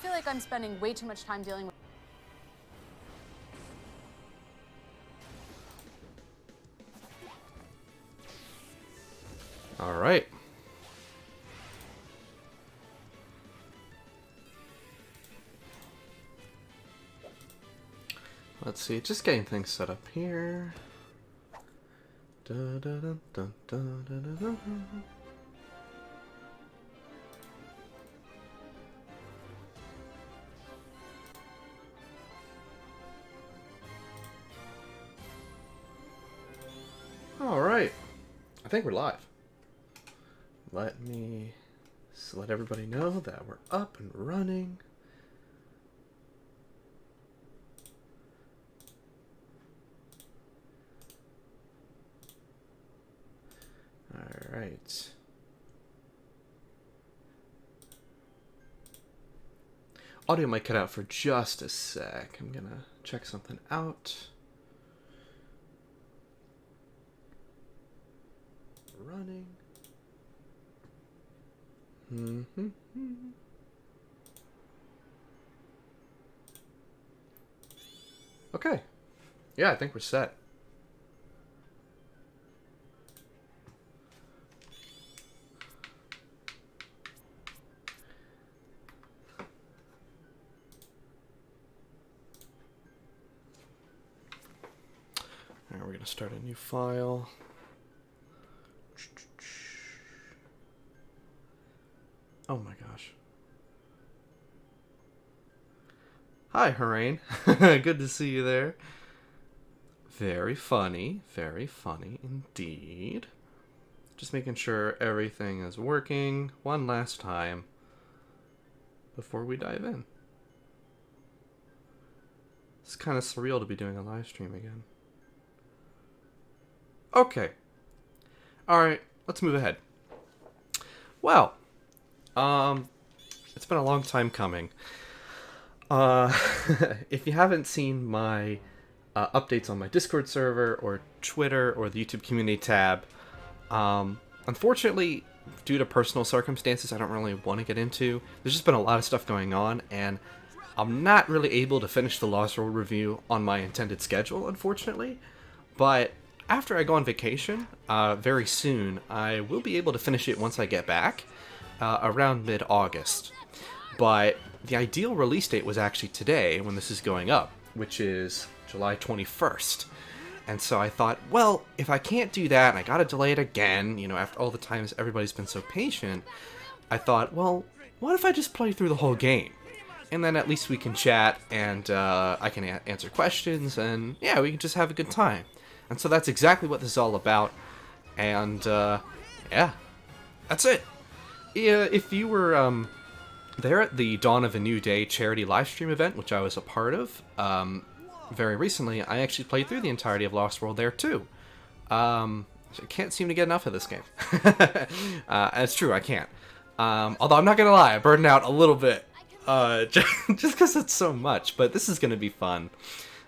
feel like I'm spending way too much time dealing with. All right. Let's see, just getting things set up here. Dun, dun, dun, dun, dun, dun, dun, dun. All right, I think we're live. Let me let everybody know that we're up and running. All right. Audio might cut out for just a sec. I'm gonna check something out. Running. Okay. Yeah, I think we're set. Alright, we're gonna start a new file. Oh my gosh. Hi, Harain. Good to see you there. Very funny indeed. Just making sure everything is working one last time before we dive in. It's kind of surreal to be doing a live stream again. Okay. Alright, let's move ahead. Well, it's been a long time coming. If you haven't seen my updates on my Discord server or Twitter or the YouTube community tab, unfortunately, due to personal circumstances I don't really want to get into, there's just been a lot of stuff going on, and I'm not really able to finish the Lost World review on my intended schedule, unfortunately. But after I go on vacation, very soon, I will be able to finish it once I get back, around mid-August. But the ideal release date was actually today, when this is going up, which is July 21st. And so I thought, well, if I can't do that, and I gotta delay it again, you know, after all the times everybody's been so patient, I thought, well, what if I just play through the whole game? And then at least we can chat, and I can answer questions, and yeah, we can just have a good time. And so that's exactly what this is all about. And yeah, that's it. Yeah, if you were there at the Dawn of a New Day charity livestream event, which I was a part of, very recently, I actually played through the entirety of Lost World there too. I can't seem to get enough of this game. It's true, I can't. Although I'm not gonna lie, I burned out a little bit, just because it's so much. But this is gonna be fun.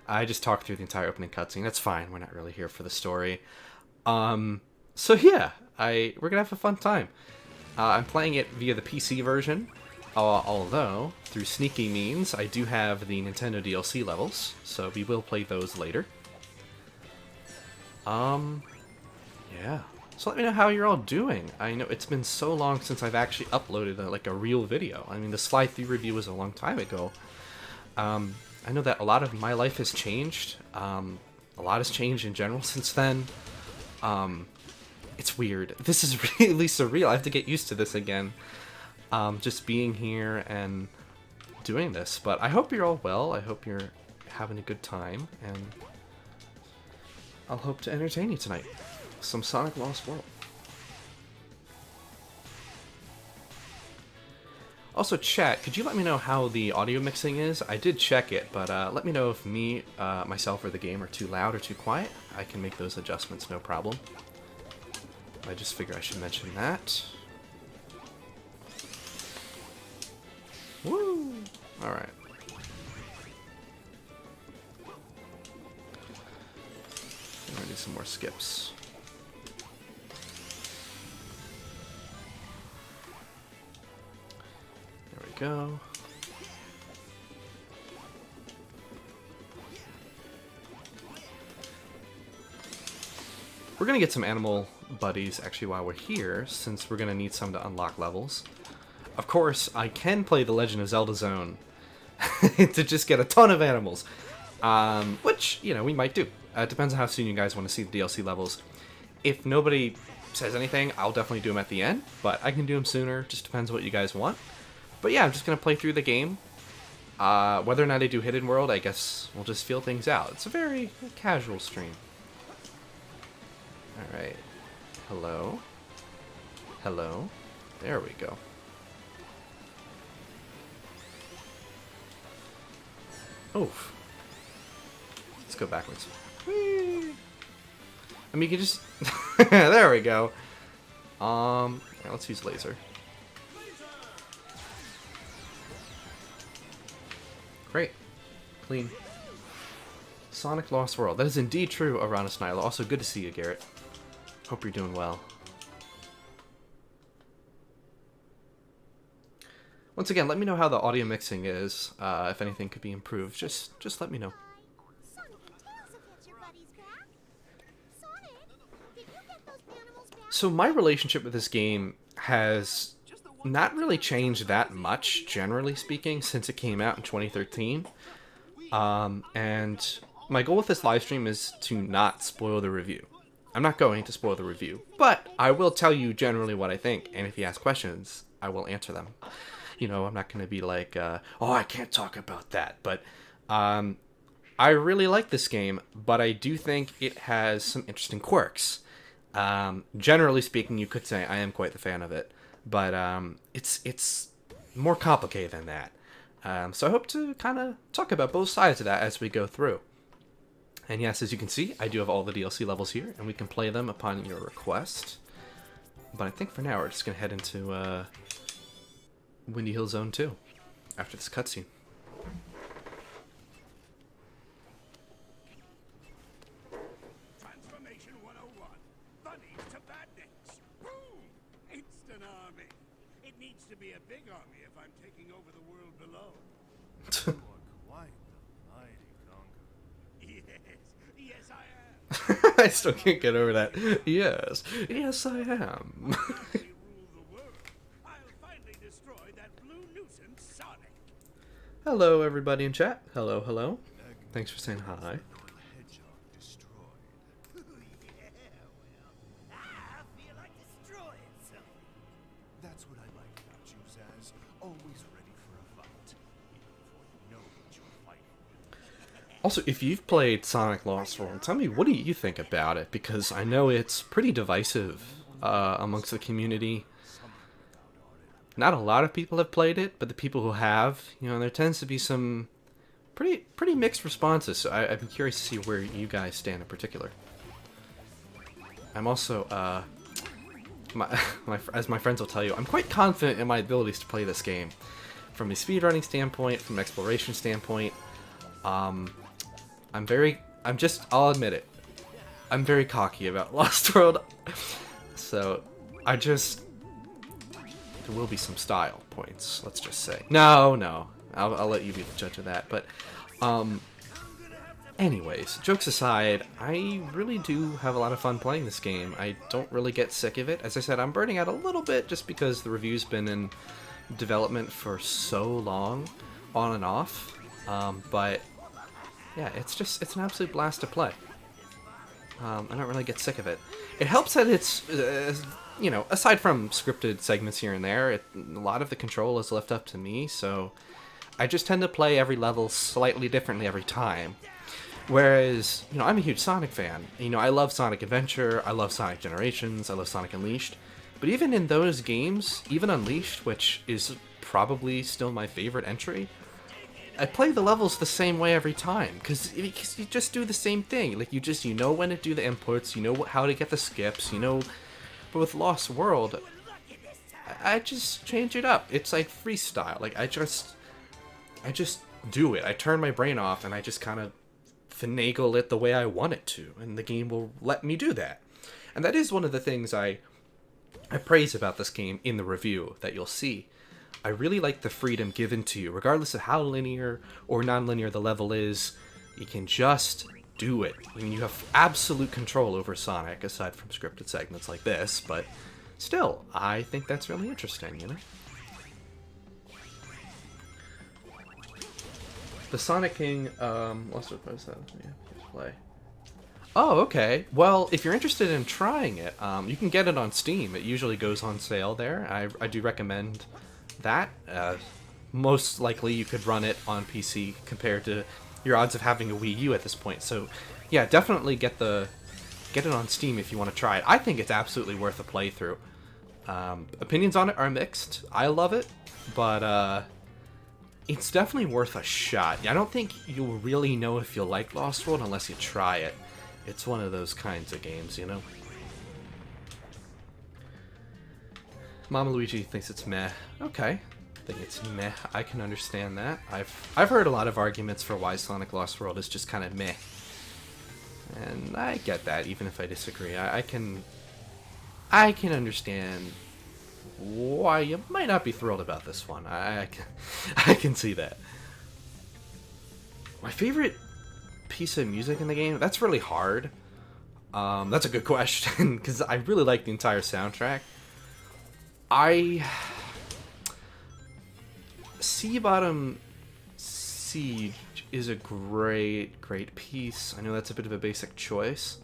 I just talked through the entire opening cutscene. That's fine. We're not really here for the story. So yeah, we're gonna have a fun time. I'm playing it via the PC version. Although, through sneaky means, I do have the Nintendo DLC levels, so we will play those later. Yeah. So let me know how you're all doing. I know it's been so long since I've actually uploaded a real video. I mean, the slide-through review was a long time ago. I know that a lot of my life has changed. A lot has changed in general since then. It's weird. This is really surreal. I have to get used to this again. Just being here and doing this. But I hope you're all well. I hope you're having a good time. And I'll hope to entertain you tonight. Some Sonic Lost World. Also, chat, could you let me know how the audio mixing is? I did check it, but let me know if me, myself, or the game are too loud or too quiet. I can make those adjustments, no problem. I just figure I should mention that. Woo! Alright. I'm gonna do some more skips. There we go. We're going to get some animal buddies actually while we're here, since we're going to need some to unlock levels. Of course, I can play the Legend of Zelda Zone to just get a ton of animals, which, you know, we might do. It depends on how soon you guys want to see the DLC levels. If nobody says anything, I'll definitely do them at the end, but I can do them sooner. Just depends what you guys want. But yeah, I'm just going to play through the game. Whether or not I do Hidden World, I guess we'll just feel things out. It's a very casual stream. Alright. Hello? Hello? There we go. Oof. Let's go backwards. Whee! I mean, you can just... there we go. Yeah, let's use laser. Great. Clean. Sonic Lost World. That is indeed true, Aranis Nyla. Also, good to see you, Garrett. Hope you're doing well. Once again, let me know how the audio mixing is. If anything could be improved, just let me know. So my relationship with this game has not really changed that much, generally speaking, since it came out in 2013. And my goal with this live stream is to not spoil the review. I'm not going to spoil the review, but I will tell you generally what I think, and if you ask questions, I will answer them. You know, I'm not going to be like, oh, I can't talk about that, but I really like this game, but I do think it has some interesting quirks. Generally speaking, you could say I am quite the fan of it, but it's more complicated than that. So I hope to kind of talk about both sides of that as we go through. And yes, as you can see, I do have all the DLC levels here, and we can play them upon your request. But I think for now we're just going to head into Windy Hill Zone 2 after this cutscene. Transformation 101. Bunnies to badniks. Boom! Instant army. It needs to be a big army if I'm taking over the world below. You are quite the mighty conqueror. Yes, I am. I still can't get over that. Yes, yes I am. Hello everybody in chat. Hello, hello. Thanks for saying hi. That's what I like about you, Zaz. Always ready for a fight, even before you know what you're fighting. Also, if you've played Sonic Lost World, tell me, what do you think about it? Because I know it's pretty divisive amongst the community. Not a lot of people have played it, but the people who have, you know, there tends to be some pretty mixed responses. So I'd be curious to see where you guys stand in particular. I'm also, as my friends will tell you, I'm quite confident in my abilities to play this game. From a speedrunning standpoint, from an exploration standpoint, I'll admit it, I'm very cocky about Lost World. So, there will be some style points, let's just say. No, I'll let you be the judge of that. But, anyways, jokes aside, I really do have a lot of fun playing this game. I don't really get sick of it. As I said, I'm burning out a little bit just because the review's been in development for so long, on and off. But, yeah, it's an absolute blast to play. I don't really get sick of it. It helps that it's, you know, aside from scripted segments here and there, a lot of the control is left up to me, so I just tend to play every level slightly differently every time. Whereas, you know, I'm a huge Sonic fan. You know, I love Sonic Adventure, I love Sonic Generations, I love Sonic Unleashed. But even in those games, even Unleashed, which is probably still my favorite entry, I play the levels the same way every time, because you just do the same thing. Like, you know when to do the inputs, you know how to get the skips, you know. But with Lost World, I just change it up. It's like freestyle. Like, I just do it. I turn my brain off, and I just kind of finagle it the way I want it to, and the game will let me do that. And that is one of the things I praise about this game in the review that you'll see. I really like the freedom given to you, regardless of how linear or non-linear the level is. You can just do it. I mean, you have absolute control over Sonic, aside from scripted segments like this, but still, I think that's really interesting, you know? The Sonic King, let's post that. Yeah, play. Oh, okay. Well, if you're interested in trying it, you can get it on Steam. It usually goes on sale there. I do recommend that. Most likely you could run it on PC compared to your odds of having a Wii U at this point. So, yeah, definitely get it on Steam if you want to try it. I think it's absolutely worth a playthrough. Opinions on it are mixed. I love it, but it's definitely worth a shot. I don't think you'll really know if you'll like Lost World unless you try it. It's one of those kinds of games, you know? Mama Luigi thinks it's meh. Okay. I think it's meh. I can understand that. I've heard a lot of arguments for why Sonic Lost World is just kind of meh. And I get that, even if I disagree. I can understand why you might not be thrilled about this one. I can see that. My favorite piece of music in the game? That's really hard. That's a good question, because I really like the entire soundtrack. Sea Bottom Siege is a great piece. I know that's a bit of a basic choice.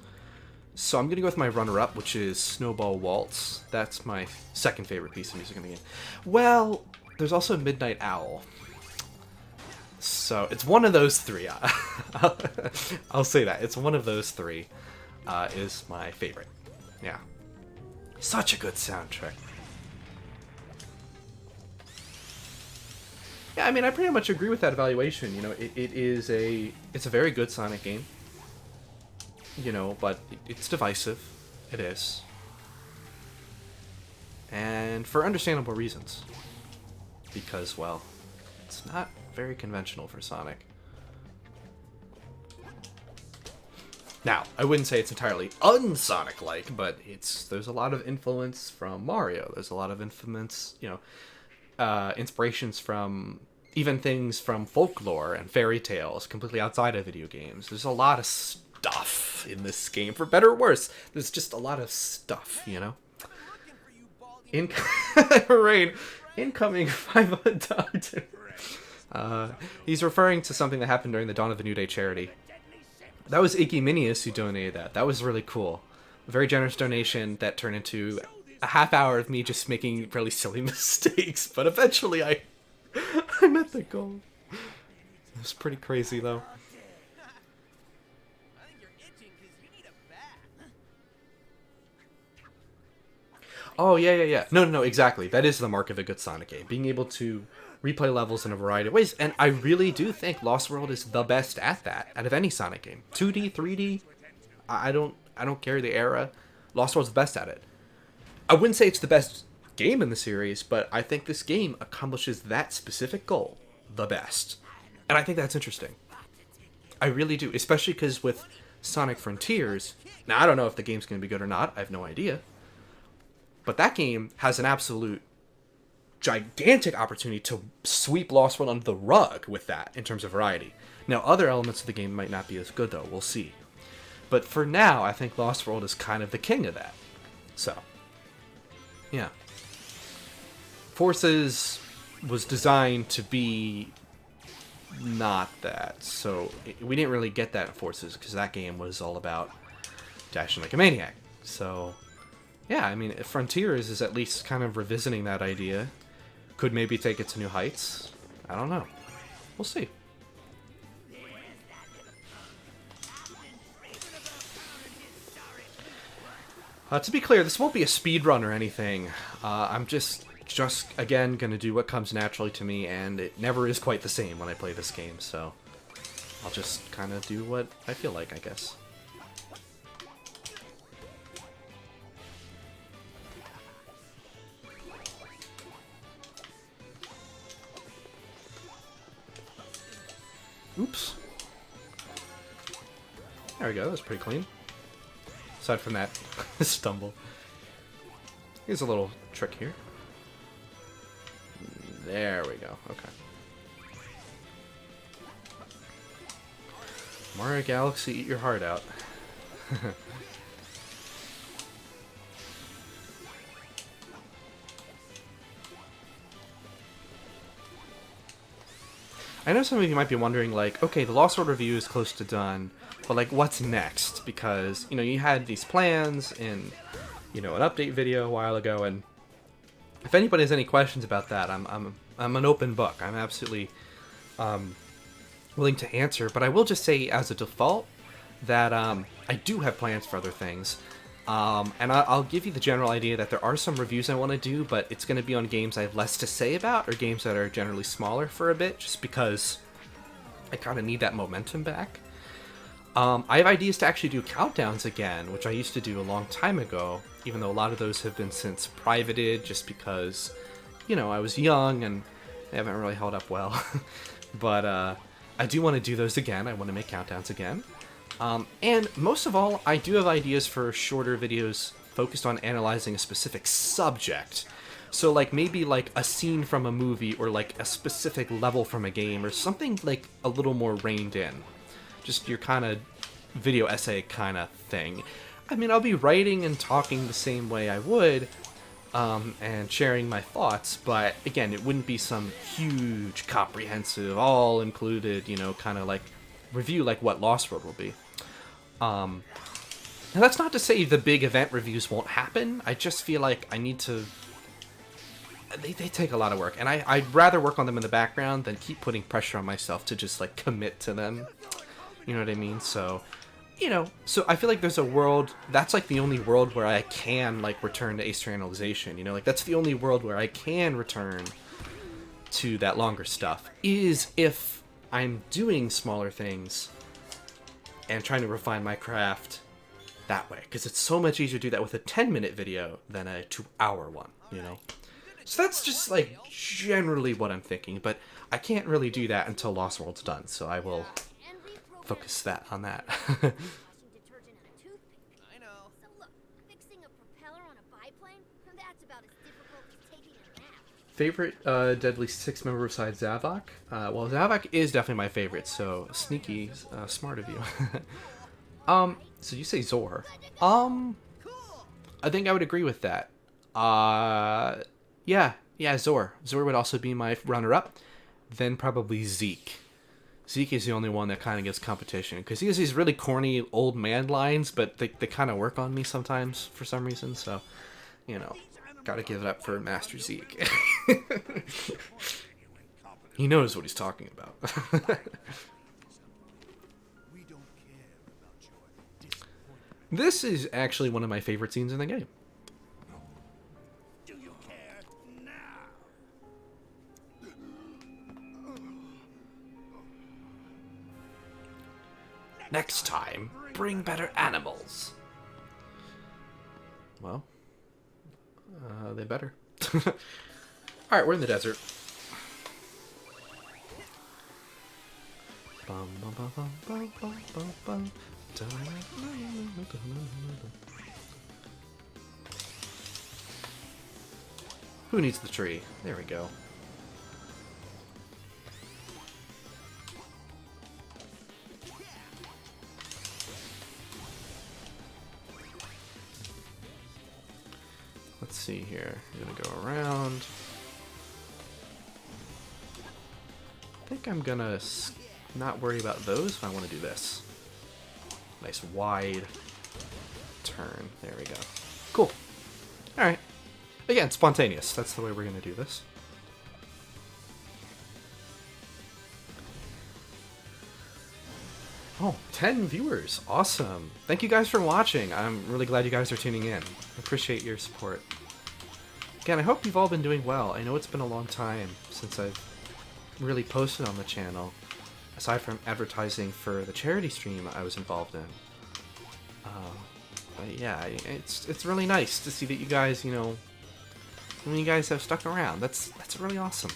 So I'm going to go with my runner-up, which is Snowball Waltz. That's my second favorite piece of music in the game. Well, there's also Midnight Owl. So it's one of those three. I'll say that. It's one of those three is my favorite. Yeah. Such a good soundtrack. Yeah, I mean, I pretty much agree with that evaluation. You know, it's a very good Sonic game. You know, but it's divisive. It is. And for understandable reasons. Because, well, it's not very conventional for Sonic. Now, I wouldn't say it's entirely un-Sonic-like, but there's a lot of influence from Mario. There's a lot of influence, you know, inspirations from even things from folklore and fairy tales completely outside of video games. There's a lot of stuff in this game, for better or worse. There's just a lot of stuff, you know? Rain, incoming 5 Doctor. He's referring to something that happened during the Dawn of the New Day charity. That was Iggy Minius who donated that. That was really cool. A very generous donation that turned into a half hour of me just making really silly mistakes, but eventually I met the goal. It was pretty crazy, though. Oh, yeah. No, exactly. That is the mark of a good Sonic game. Being able to replay levels in a variety of ways. And I really do think Lost World is the best at that, out of any Sonic game. 2D, 3D, I don't care the era. Lost World's the best at it. I wouldn't say it's the best game in the series, but I think this game accomplishes that specific goal the best. And I think that's interesting. I really do, especially because with Sonic Frontiers, now I don't know if the game's going to be good or not, I have no idea. But that game has an absolute gigantic opportunity to sweep Lost World under the rug with that in terms of variety. Now, other elements of the game might not be as good, though. We'll see. But for now, I think Lost World is kind of the king of that. So, yeah. Forces was designed to be not that. So, we didn't really get that in Forces because that game was all about dashing like a maniac. So, yeah, I mean, Frontiers is at least kind of revisiting that idea. Could maybe take it to new heights. I don't know. We'll see. To be clear, this won't be a speed run or anything. I'm just again gonna do what comes naturally to me, and it never is quite the same when I play this game. So I'll just kind of do what I feel like, I guess. Oops. There we go, that's pretty clean. Aside from that stumble. Here's a little trick here. There we go, okay. Mario Galaxy, eat your heart out. I know some of you might be wondering, like, okay, the Lost World review is close to done, but, like, what's next? Because, you know, you had these plans in, you know, an update video a while ago, and if anybody has any questions about that, I'm an open book. I'm absolutely willing to answer, but I will just say, as a default, that I do have plans for other things. And I'll give you the general idea that there are some reviews I want to do, but it's going to be on games I have less to say about, or games that are generally smaller for a bit, just because I kind of need that momentum back. I have ideas to actually do countdowns again, which I used to do a long time ago, even though a lot of those have been since privated, just because, you know, I was young and they haven't really held up well. But I do want to do those again. I want to make countdowns again. And most of all, I do have ideas for shorter videos focused on analyzing a specific subject. So, like, maybe, like, a scene from a movie, or, like, a specific level from a game, or something, like, a little more reined in. Just your kind of video essay kind of thing. I mean, I'll be writing and talking the same way I would, and sharing my thoughts, but, again, it wouldn't be some huge, comprehensive, all-included, you know, kind of, like, review like what Lost World will be. Now that's not to say the big event reviews won't happen. I just feel like I need to... They take a lot of work, and I'd rather work on them in the background than keep putting pressure on myself to just, like, commit to them. You know what I mean? So, you know, so I feel like there's a world... That's, like, the only world where I can, like, return to Ace Analyzation. You know, like, that's the only world where I can return to that longer stuff, is if I'm doing smaller things and trying to refine my craft that way, because it's so much easier to do that with a 10-minute video than a 2-hour one, you know? So that's just, like, generally what I'm thinking, but I can't really do that until Lost World's done, so I will focus that on that. Favorite Deadly Six member besides Zavok? Well, Zavok is definitely my favorite, so sneaky, smart of you. So you say Zor. I think I would agree with that. Yeah, Zor. Zor would also be my runner-up. Then probably Zeke. Zeke is the only one that kind of gets competition, because he has these really corny old man lines, but they kind of work on me sometimes for some reason, so, you know. Gotta give it up for Master Zeke. He knows what he's talking about. This is actually one of my favorite scenes in the game. Do you care now? Next time, bring better animals. Well, they better. Alright, we're in the desert. Who needs the tree? There we go. Let's see here. I'm gonna go around. I think I'm gonna not worry about those if I want to do this. Nice wide turn. There we go. Cool. Alright. Again, spontaneous. That's the way we're gonna do this. Oh, 10 viewers. Awesome. Thank you guys for watching. I'm really glad you guys are tuning in. I appreciate your support. Again, I hope you've all been doing well. I know it's been a long time since I've really posted on the channel, aside from advertising for the charity stream I was involved in. But yeah, it's really nice to see that you guys, you know, you guys have stuck around. That's really awesome.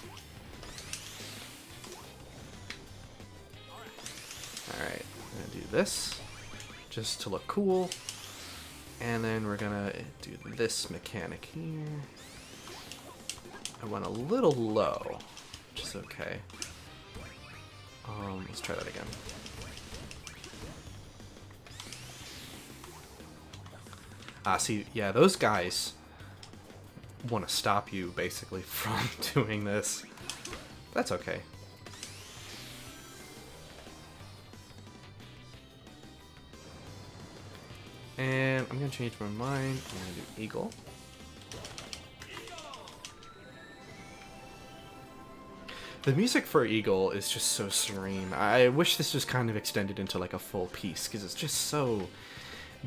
Alright, I'm gonna do this just to look cool. And then we're gonna do this mechanic here. I went a little low, which is okay. Let's try that again. See, yeah, those guys want to stop you, basically, from doing this. That's okay. And I'm going to change my mind. I'm going to do Eagle. The music for Eagle is just so serene. I wish this was kind of extended into like a full piece, because it's just so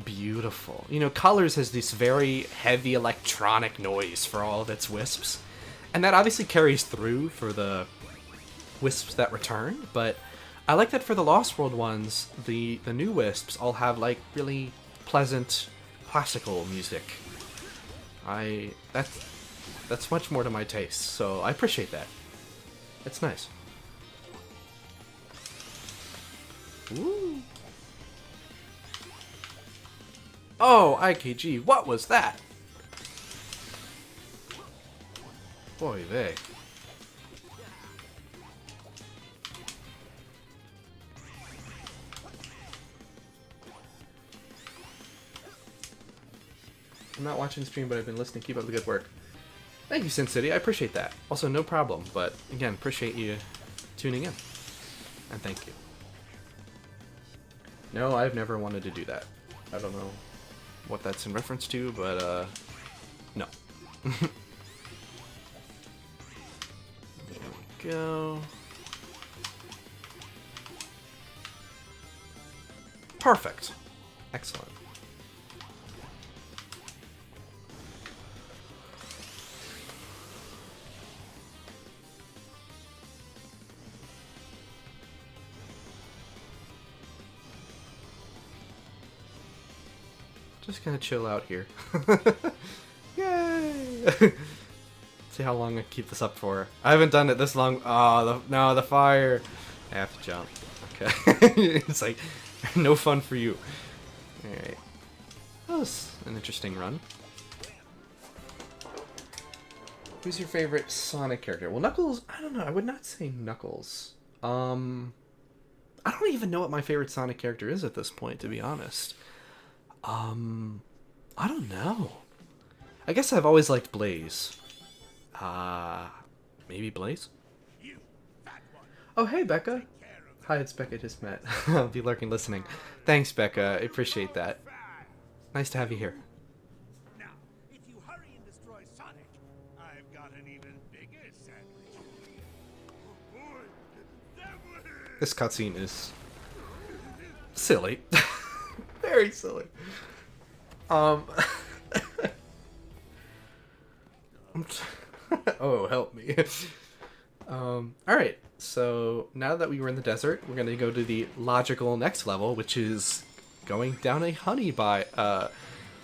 beautiful. You know, Colors has this very heavy electronic noise for all of its wisps, and that obviously carries through for the wisps that return, but I like that for the Lost World ones, the new wisps all have like really pleasant classical music. That's much more to my taste, so I appreciate that. It's nice. Ooh. Oh, IKG, what was that? Boy, they. I'm not watching the stream, but I've been listening. Keep up the good work. Thank you, Sin City. I appreciate that. Also, no problem. But again, appreciate you tuning in. And thank you. No, I've never wanted to do that. I don't know what that's in reference to, but no. There we go. Perfect. Excellent. Just gonna chill out here. Yay! See how long I keep this up for. I haven't done it this long. Oh, no, the fire. I have to jump. Okay. It's like, no fun for you. Alright. That was an interesting run. Who's your favorite Sonic character? Well, Knuckles, I don't know. I would not say Knuckles. I don't even know what my favorite Sonic character is at this point, to be honest. I don't know. I guess I've always liked Blaze. Maybe Blaze? Oh, hey, Becca. Hi, it's Becca, just met. I'll be lurking listening. Thanks, Becca. I appreciate that. Nice to have you here. Now, if you hurry and destroy Sonic, I've got an even bigger sandwich. Oh boy, This cutscene is silly. Very silly. Oh, help me. Alright, so now that we were in the desert, we're gonna go to the logical next level, which is going down a honeycomb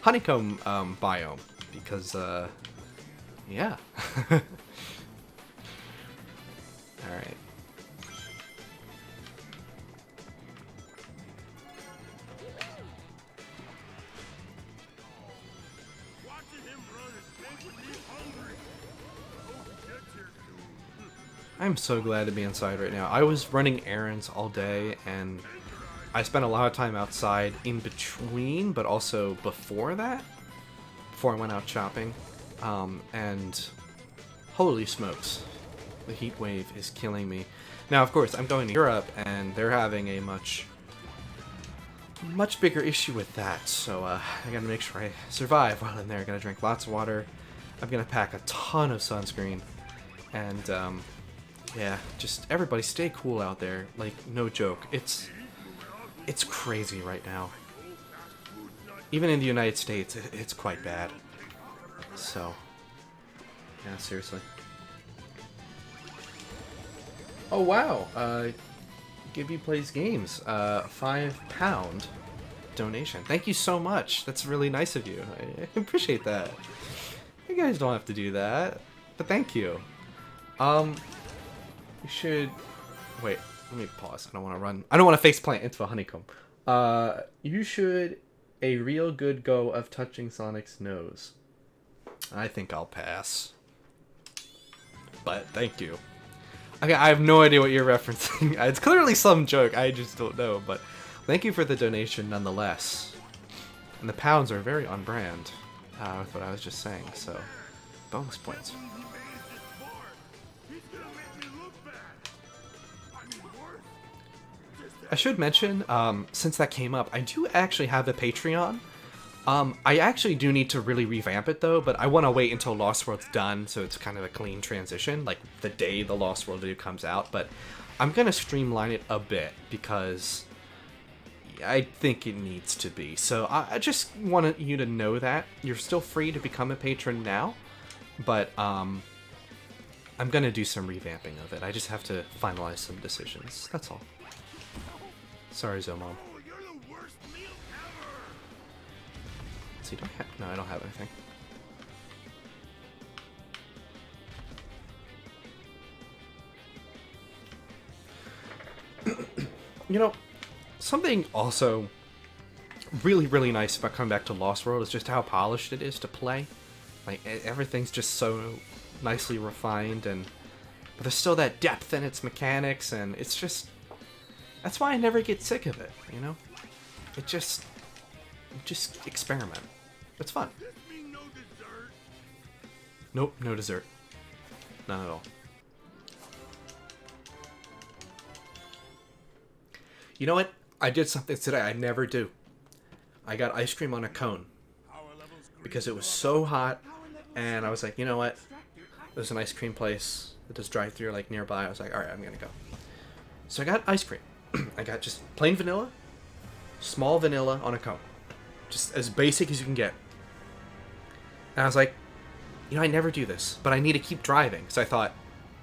biome. Because, yeah. Alright. I'm so glad to be inside right now. I was running errands all day, and I spent a lot of time outside in between, but also before that, before I went out shopping. And holy smokes, the heat wave is killing me. Now, of course, I'm going to Europe, and they're having a much bigger issue with that, so I gotta make sure I survive while in there. I gotta drink lots of water. I'm gonna pack a ton of sunscreen, and yeah, just everybody stay cool out there. Like, no joke. It's crazy right now. Even in the United States, it's quite bad. So, yeah, seriously. Oh, wow. Gibby Plays Games. £5 donation. Thank you so much. That's really nice of you. I appreciate that. You guys don't have to do that, but thank you. We should... Wait, let me pause. I don't want to run. I don't want to faceplant into a honeycomb. You should a real good go of touching Sonic's nose. I think I'll pass. But thank you. Okay, I have no idea what you're referencing. It's clearly some joke. I just don't know. But thank you for the donation nonetheless. And the pounds are very on brand with what I was just saying, so bonus points. I should mention, since that came up, I do actually have a Patreon. I actually do need to really revamp it though, but I want to wait until Lost World's done, so it's kind of a clean transition, like the day the Lost World video comes out. But I'm gonna streamline it a bit because I think it needs to be. So I just wanted you to know that you're still free to become a patron now, but I'm gonna do some revamping of it. I just have to finalize some decisions. That's all. Sorry, Zomom. See, do I have... No, I don't have anything. You know, something also really, really nice about coming back to Lost World is just how polished it is to play. Like, everything's just so nicely refined, and but there's still that depth in its mechanics, and it's just... That's why I never get sick of it, you know? It just experiment. It's fun. Nope, no dessert. None at all. You know what? I did something today I never do. I got ice cream on a cone. Because it was so hot, and I was like, you know what? There's an ice cream place that does drive-thru like nearby. I was like, alright, I'm gonna go. So I got ice cream. I got just plain vanilla, small vanilla on a cone. Just as basic as you can get. And I was like, you know, I never do this, but I need to keep driving. So I thought,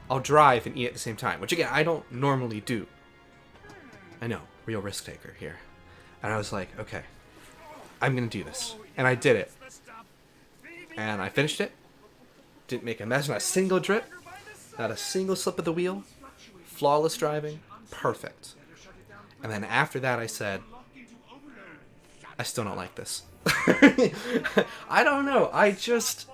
I'll drive and eat at the same time. Which, again, I don't normally do. I know, real risk taker here. And I was like, okay, I'm going to do this. And I did it. And I finished it. Didn't make a mess, not a single drip. Not a single slip of the wheel. Flawless driving. Perfect. And then after that I said, I still don't like this. I don't know. I just...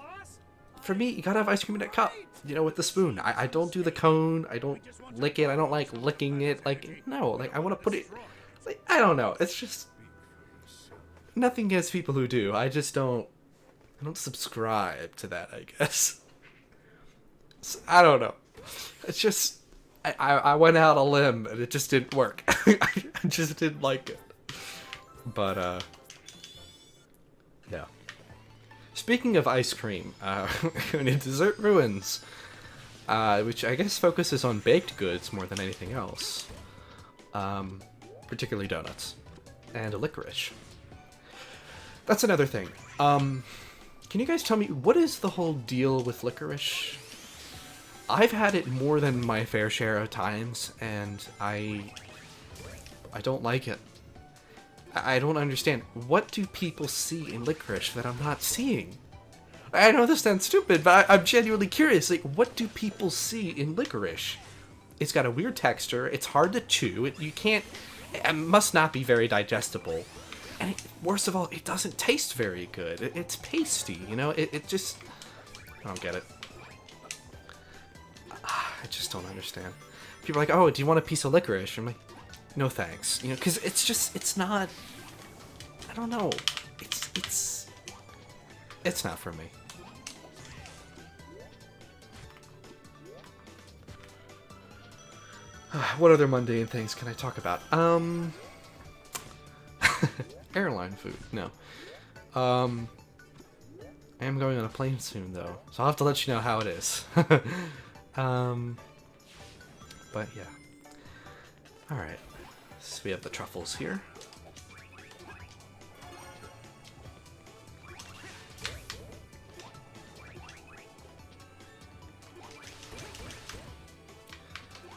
For me, you gotta have ice cream in a cup. You know, with the spoon. I don't do the cone. I don't lick it. I don't like licking it. Like, no. Like, I want to put it... Like, I don't know. It's just... Nothing against people who do. I just don't... I don't subscribe to that, I guess. So, I don't know. It's just... I went out a limb and it just didn't work. I just didn't like it. But, yeah. Speaking of ice cream, going to Dessert Ruins, which I guess focuses on baked goods more than anything else. Particularly donuts. And licorice. That's another thing. Can you guys tell me, what is the whole deal with licorice? I've had it more than my fair share of times, and I don't like it. I don't understand. What do people see in licorice that I'm not seeing? I know this sounds stupid, but I'm genuinely curious. Like, what do people see in licorice? It's got a weird texture. It's hard to chew. It must not be very digestible. And worst of all, it doesn't taste very good. It's pasty, you know? It just... I don't get it. I just don't understand. People are like, oh, do you want a piece of licorice? I'm like, no thanks. You know, because it's not... I don't know. It's not for me. What other mundane things can I talk about? Airline food. No. I am going on a plane soon, though, so I'll have to let you know how it is. But yeah. Alright. So we have the truffles here.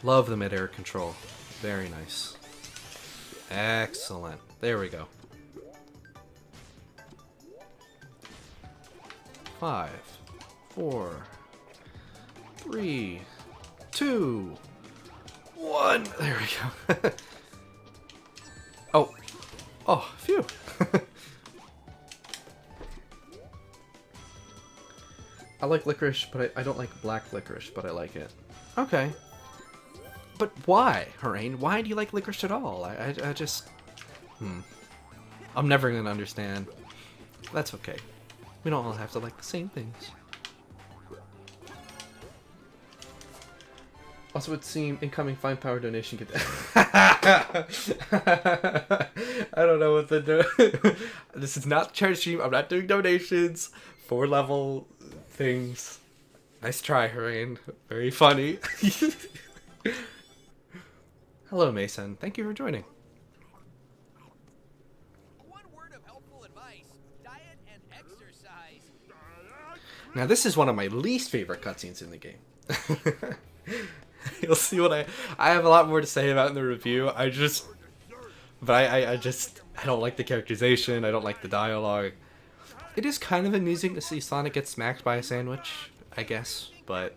Love the mid-air control. Very nice. Excellent. There we go. 5, 4, 3, 2, 1. There we go. Oh, phew. I like licorice, but I don't like black licorice, but I like it. Okay. But why, Harain? Why do you like licorice at all? I just... I'm never gonna understand. That's okay. We don't all have to like the same things. Also, it seemed incoming fine power donation could. I don't know what to do. This is not the charity stream. I'm not doing donations. 4-level things. Nice try, Harain. Very funny. Hello, Mason. Thank you for joining. One word of helpful advice: diet and exercise. Now, this is one of my least favorite cutscenes in the game. You'll see what I have a lot more to say about in the review. I don't like the characterization. I don't like the dialogue. It is kind of amusing to see Sonic get smacked by a sandwich, I guess, but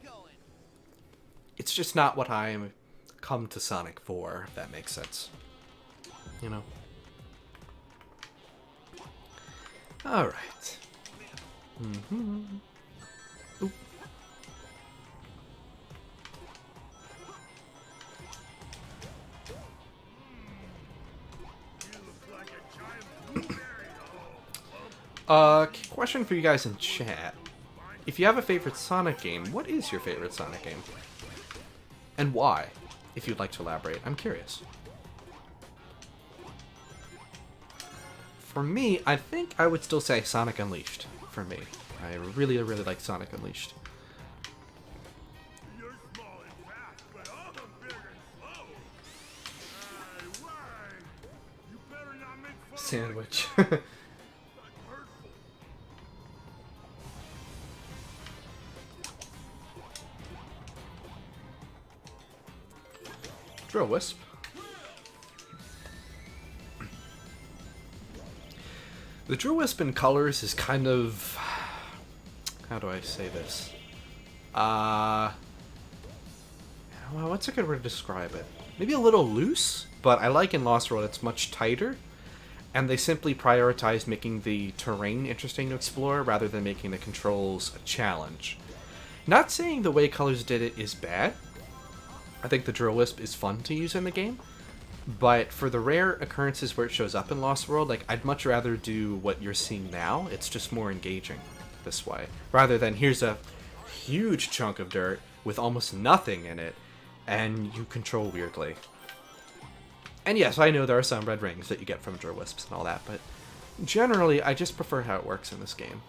it's just not what I am come to Sonic for, if that makes sense. You know? Alright. Mm-hmm. Oop. Question for you guys in chat. If you have a favorite Sonic game, what is your favorite Sonic game? And why? If you'd like to elaborate, I'm curious. For me, I think I would still say Sonic Unleashed. For me. I really like Sonic Unleashed. You're small and fast, but I'm big and slow. Why? You better not make fun Sandwich. of me. That's hurtful. Drill Wisp. The Drill Wisp in colors is kind of... How do I say this? Well, what's a good way to describe it? Maybe a little loose, but I like in Lost World it's much tighter. And they simply prioritize making the terrain interesting to explore rather than making the controls a challenge. Not saying the way Colors did it is bad. I think the Drill Wisp is fun to use in the game. But for the rare occurrences where it shows up in Lost World, like I'd much rather do what you're seeing now. It's just more engaging this way. Rather than here's a huge chunk of dirt with almost nothing in it, and you control weirdly. And yes, I know there are some red rings that you get from Drill Wisps and all that, but generally I just prefer how it works in this game.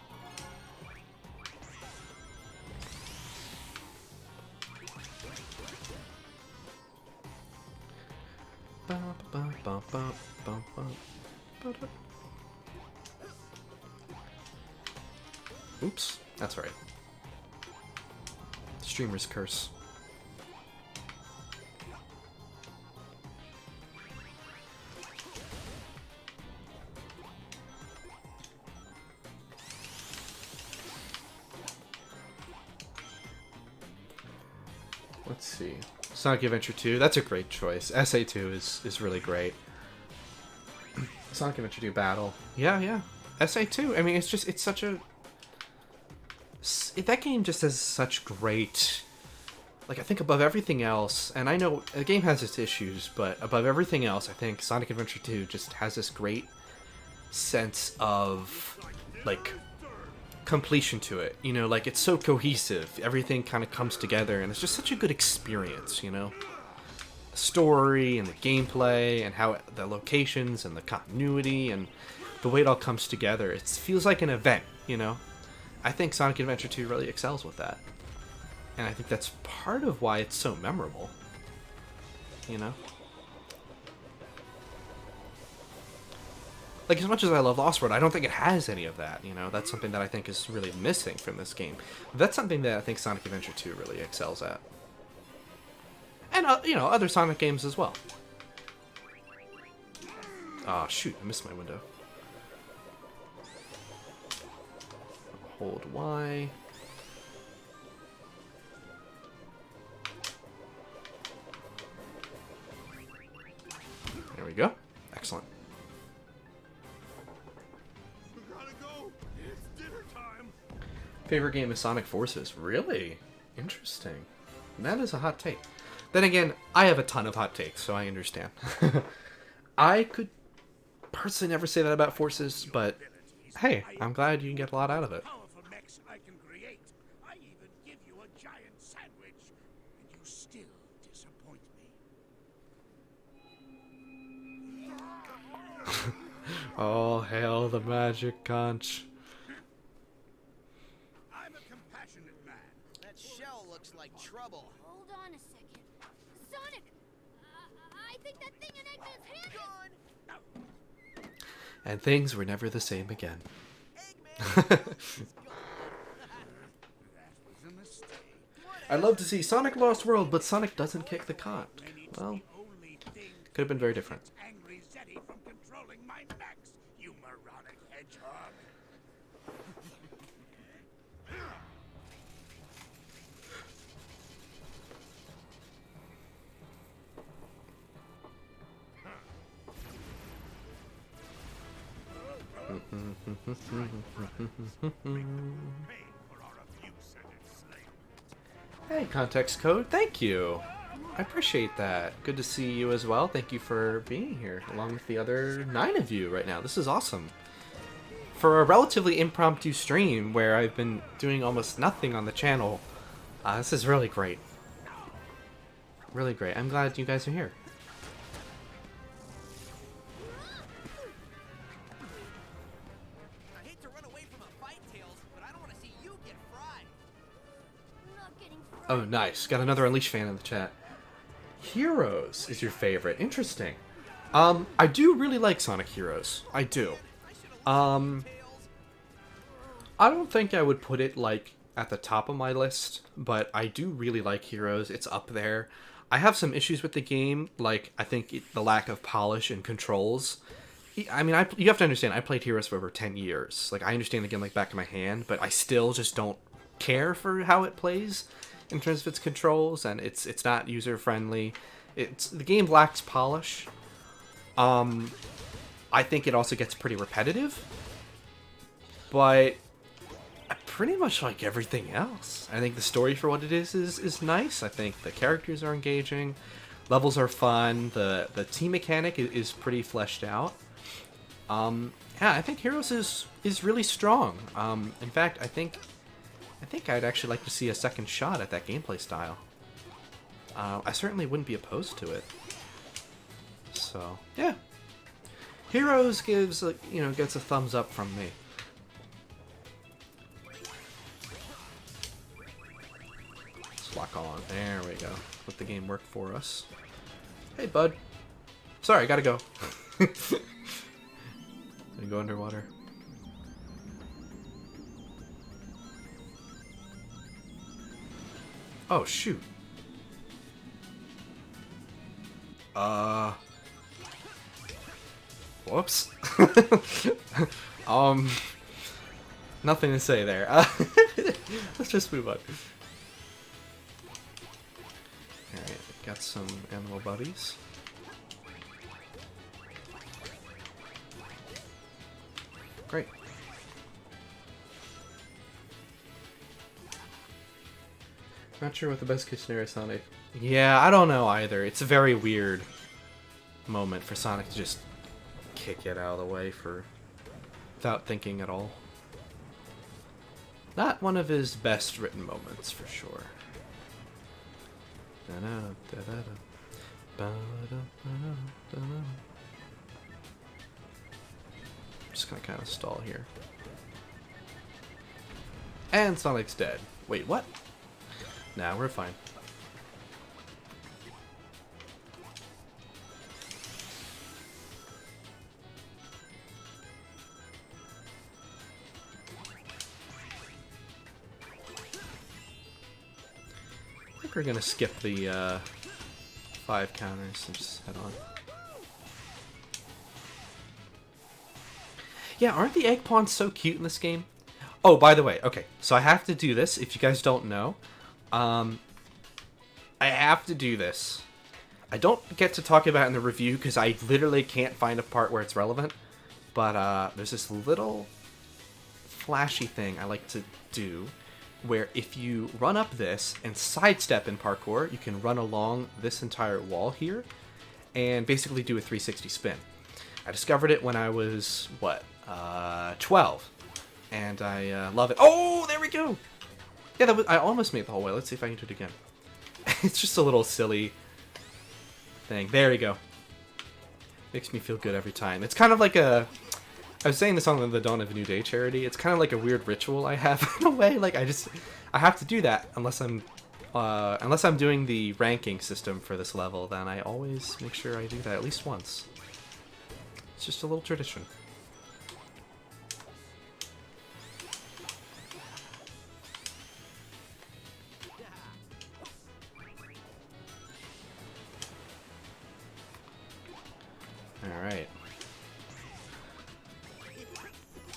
Oops, that's right. Streamer's curse. Let's see. Sonic Adventure 2, that's a great choice. SA2 is really great. Sonic Adventure 2 Battle. Yeah. SA2, I mean, it's such a... That game just has such great... Like, I think above everything else, and I know the game has its issues, but above everything else, I think Sonic Adventure 2 just has this great sense of, like, completion to it. You know, like, it's so cohesive. Everything kind of comes together, and it's just such a good experience, you know? The story, and the gameplay, and how the locations, and the continuity, and the way it all comes together. It feels like an event, you know? I think Sonic Adventure 2 really excels with that. And I think that's part of why it's so memorable. You know? Like, as much as I love Lost World, I don't think it has any of that, you know? That's something that I think is really missing from this game. That's something that I think Sonic Adventure 2 really excels at. And, you know, other Sonic games as well. Ah, shoot, I missed my window. Hold Y. There we go. Excellent. We gotta go. It's dinner time. Favorite game is Sonic Forces. Really? Interesting. That is a hot take. Then again, I have a ton of hot takes, so I understand. I could personally never say that about Forces, but hey, I'm glad you can get a lot out of it. Powerful mechs I can create. I even give you a giant sandwich, and you still disappoint me. Oh, hail the magic conch. I'm a compassionate man. That shell looks like trouble. Hold on a second. Sonic! I think that thing in Eggman's hand is... And things were never the same again. Eggman! That was a mistake. I'd love to see Sonic Lost World, but Sonic doesn't kick the conch. And it's Well, the only thing could have been very different. that's angry Zeddy from controlling my mechs, you moronic hedgehog. Hey, Context Code, thank you. I appreciate that. Good to see you as well. Thank you for being here, along with the other 9 of you right now. This is awesome. For a relatively impromptu stream where I've been doing almost nothing on the channel, this is really great. Really great. I'm glad you guys are here. I hate to run away from a fight, Tails, but I don't want to see you get fried. I'm not getting Oh, nice. Got another Unleash fan in the chat. Heroes is your favorite. Interesting. I do really like Sonic Heroes. I do. Tails. I don't think I would put it, like, at the top of my list, but I do really like Heroes. It's up there. I have some issues with the game, like, I think the lack of polish and controls. I mean, you have to understand, I played Heroes for over 10 years. Like, I understand the game like back of my hand, but I still just don't care for how it plays in terms of its controls, and it's not user-friendly. The game lacks polish. I think it also gets pretty repetitive, but I pretty much like everything else. I think the story for what it is nice. I think the characters are engaging, levels are fun, the team mechanic is pretty fleshed out. Yeah, I think Heroes is really strong. In fact, I think I'd actually like to see a second shot at that gameplay style. I certainly wouldn't be opposed to it. So yeah, Heroes gets a thumbs up from me. Let's lock on. There we go. Let the game work for us. Hey, bud. Sorry, gotta go. Gonna go underwater. Oh, shoot. Whoops. Nothing to say there. Let's just move on. Alright, got some animal buddies. Great. Not sure what the best case scenario Sonic. Yeah, I don't know either. It's a very weird moment for Sonic to just kick it out of the way without thinking at all. Not one of his best written moments for sure. Just gonna kind of stall here. And Sonic's dead. Wait, what? Nah, we're fine. I think we're gonna skip the 5 counters and just head on. Yeah, aren't the egg pawns so cute in this game? Oh, by the way, okay, so I have to do this, if you guys don't know. I have to do this. I don't get to talk about it in the review because I literally can't find a part where it's relevant. But there's this little flashy thing I like to do where if you run up this and sidestep in parkour, you can run along this entire wall here and basically do a 360 spin. I discovered it when I was, 12. And I love it. Oh, there we go! Yeah, I almost made the whole way. Let's see if I can do it again. It's just a little silly thing. There we go. Makes me feel good every time. It's kind of like a... I was saying this on the Dawn of a New Day charity. It's kind of like a weird ritual I have in a way. Like, I have to do that unless I'm doing the ranking system for this level, then I always make sure I do that at least once. It's just a little tradition. Alright.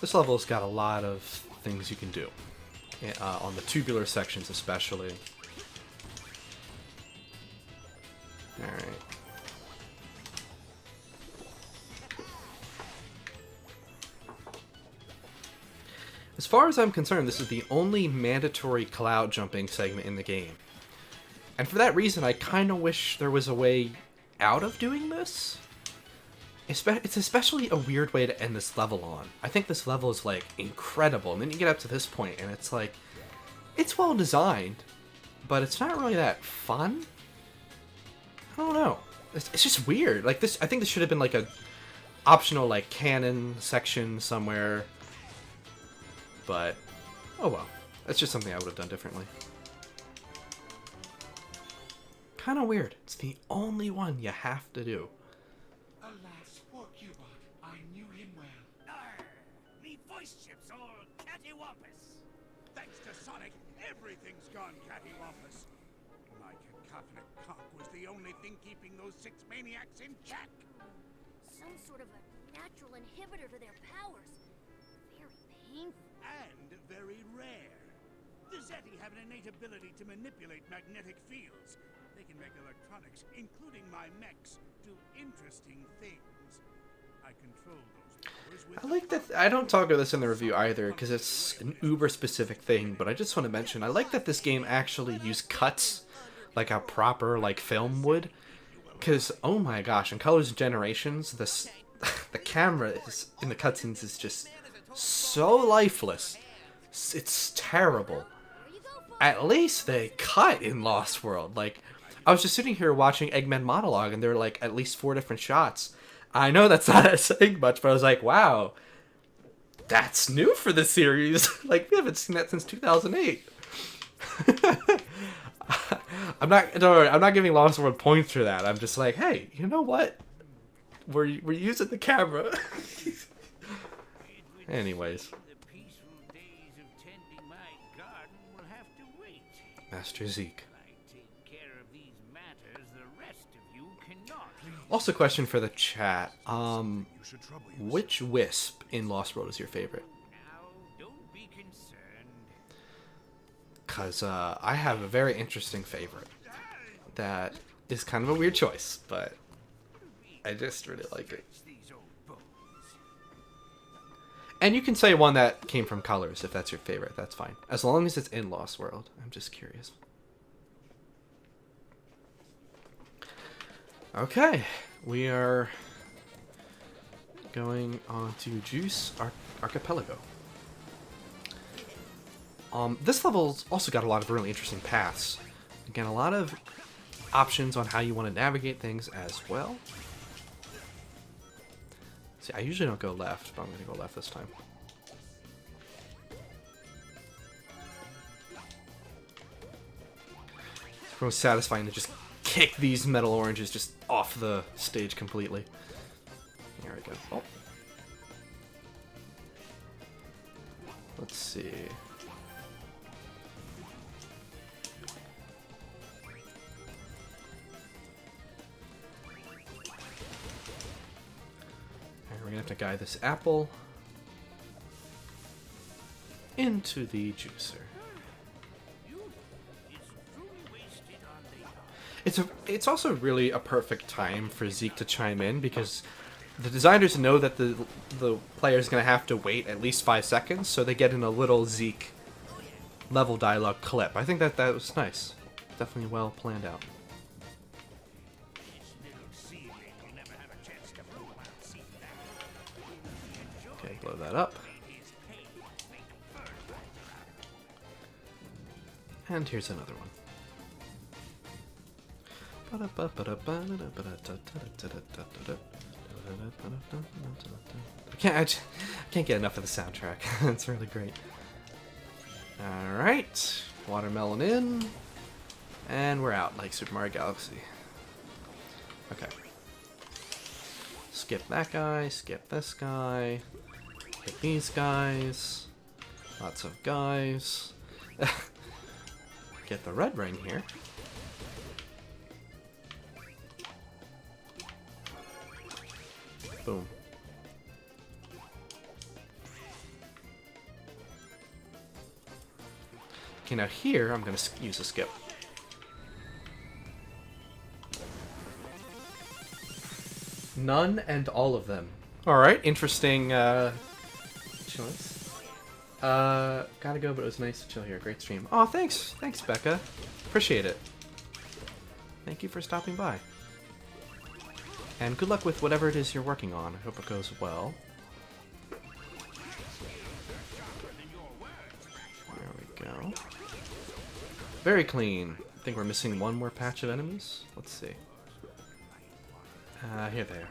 This level's got a lot of things you can do. On the tubular sections especially. Alright. As far as I'm concerned, this is the only mandatory cloud jumping segment in the game. And for that reason, I kind of wish there was a way out of doing this. It's especially a weird way to end this level on. I think this level is, like, incredible. And then you get up to this point, and it's like... It's well designed, but it's not really that fun. I don't know. It's just weird. Like, this... I think this should have been, like, a optional, like, canon section somewhere. But... Oh well. That's just something I would have done differently. Kind of weird. It's the only one you have to do. Alas, poor Cubot. I knew him well. Arr, me voice chips all cattywampus. Thanks to Sonic, everything's gone cattywampus. My cacophonic cock was the only thing keeping those 6 maniacs in check. Some sort of a natural inhibitor to their powers. Very painful. And very rare. The Zeti have an innate ability to manipulate magnetic fields. They can make electronics, including my mechs, do interesting things. I control those powers with... I like that. I don't talk about this in the review either because it's an uber specific thing, but I just want to mention I like that this game actually used cuts like a proper like film would. Because oh my gosh, in Colors and Generations, the camera is in the cutscenes is just so lifeless. It's terrible. At least they cut in Lost World. Like, I was just sitting here watching Eggman monologue, and there were like at least 4 different shots. I know that's not saying much, but I was like, wow, that's new for this series. Like, we haven't seen that since 2008. I'm not giving Lost World points for that. I'm just like, hey, you know what? We're using the camera. Anyways. The peaceful days of tending my garden will have to wait. Master Zeke. I take care of these matters, the rest of you cannot. Also, question for the chat. You should trouble yourself. Which Wisp in Lost World is your favorite? Now, don't be concerned. Because I have a very interesting favorite. That is kind of a weird choice, but I just really like it. These old bones. And you can say one that came from Colors if that's your favorite. That's fine. As long as it's in Lost World. I'm just curious. Okay. We are going on to Juice Archipelago. This level's also got a lot of really interesting paths. Again, a lot of options on how you want to navigate things as well. See, I usually don't go left, but I'm going to go left this time. It's most satisfying to just kick these metal oranges just off the stage completely. There we go. Oh. Let's see. We're gonna have to guide this apple into the juicer. It's also really a perfect time for Zeke to chime in because the designers know that the player's gonna have to wait at least 5 seconds, so they get in a little Zeke level dialogue clip. I think that was nice. Definitely well planned out. Okay, blow that up. And here's another one. I can't get enough of the soundtrack. It's really great. Alright, watermelon in, and we're out like Super Mario Galaxy. Okay. Skip that guy, skip this guy, hit these guys, lots of guys. Get the red ring here. Boom. Okay, now here I'm going to use a skip. None and all of them. Alright, interesting choice. Gotta go, but it was nice to chill here. Great stream. Oh, thanks. Thanks, Becca. Appreciate it. Thank you for stopping by. And good luck with whatever it is you're working on. I hope it goes well. There we go. Very clean. I think we're missing one more patch of enemies. Let's see. Here they are.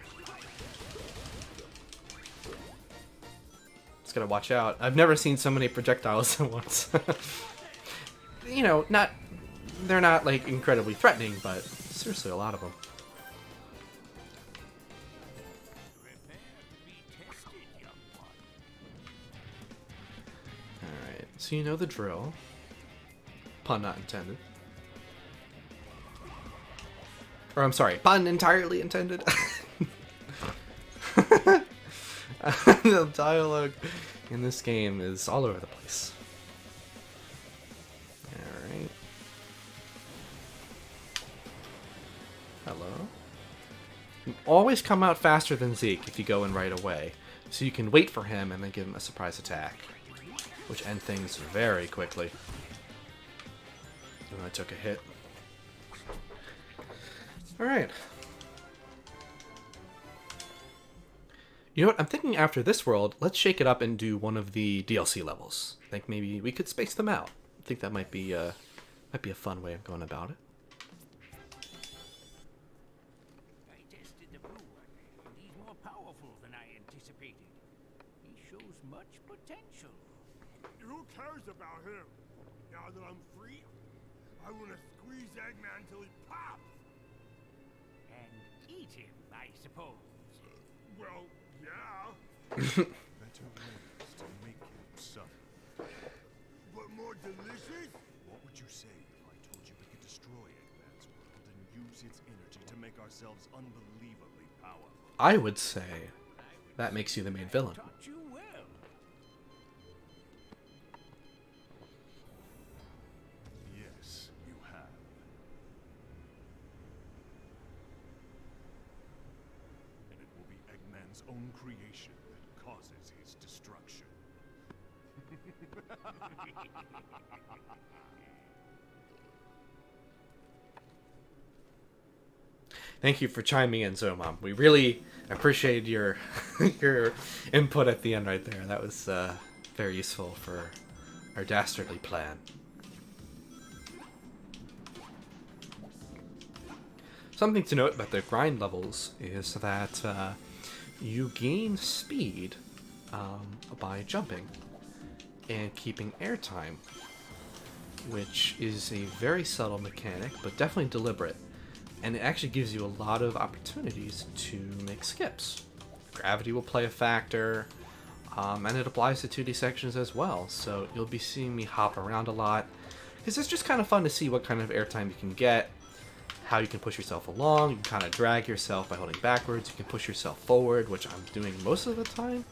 Just gotta watch out. I've never seen so many projectiles at once. You know, they're not like incredibly threatening, but seriously a lot of them. Alright, so you know the drill. Pun not intended. Or I'm sorry, pun entirely intended. The dialogue in this game is all over the place. Alright. Hello. You always come out faster than Zeke if you go in right away. So you can wait for him and then give him a surprise attack. Which end things very quickly. And I took a hit. Alright. You know what? I'm thinking after this world, let's shake it up and do one of the DLC levels. I think maybe we could space them out. I think that might be a fun way of going about it. I tested the brew, and he's more powerful than I anticipated. He shows much potential. Who cares about him? Now that I'm free, I want to squeeze Eggman till he pops. And eat him, I suppose. Well, yeah. Better ways to make him suffer. But more delicious? What would you say if I told you we could destroy Eggman's world and use its energy to make ourselves unbelievably powerful? I would say that makes you the main villain. Taught you well. Yes, you have. And it will be Eggman's own creation that causes his destruction. Thank you for chiming in, Zomom. We really appreciated your your input at the end right there. That was very useful for our dastardly plan. Something to note about the grind levels is that you gain speed by jumping and keeping airtime, which is a very subtle mechanic, but definitely deliberate. And it actually gives you a lot of opportunities to make skips. Gravity will play a factor, and it applies to 2D sections as well, so you'll be seeing me hop around a lot, because it's just kind of fun to see what kind of airtime you can get, how you can push yourself along. You can kind of drag yourself by holding backwards, you can push yourself forward, which I'm doing most of the time,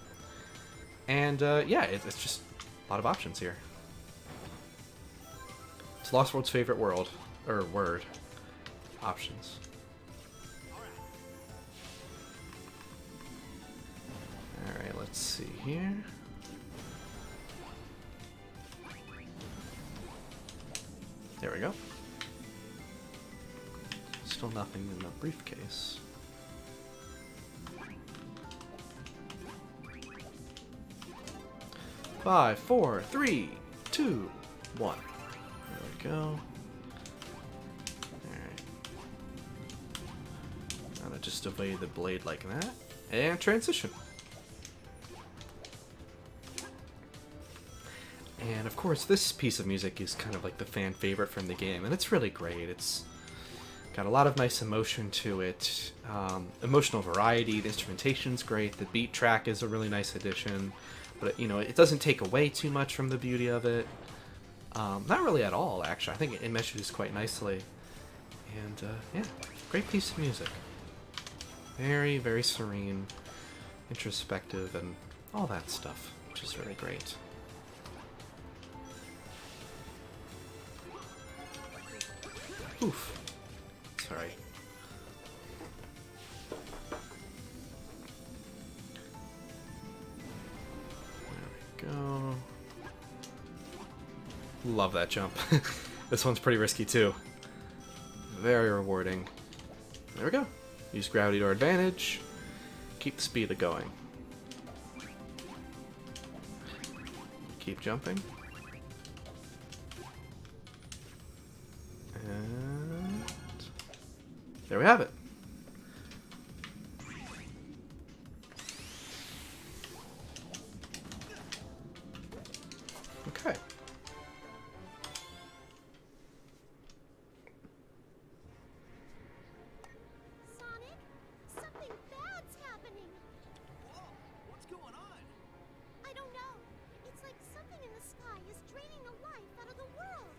and yeah, it's just a lot of options here. It's Lost World's favorite world, or word. Options. Alright, let's see here. There we go. Still nothing in the briefcase. 5, 4, 3, 2, 1. There we go. Alright. Now just evade the blade like that. And transition. And of course, this piece of music is kind of like the fan favorite from the game, and it's really great. It's got a lot of nice emotion to it, emotional variety. The instrumentation's great. The beat track is a really nice addition, but you know, it doesn't take away too much from the beauty of it. Not really at all, actually. I think it meshes quite nicely, and yeah, great piece of music. Very, very serene, introspective, and all that stuff, which is really great. Oof. Sorry. There we go. Love that jump. This one's pretty risky too. Very rewarding. There we go. Use gravity to our advantage. Keep the speed going. Keep jumping. And there we have it. Okay. Sonic, something bad's happening. Whoa, what's going on? I don't know. It's like something in the sky is draining the life out of the world.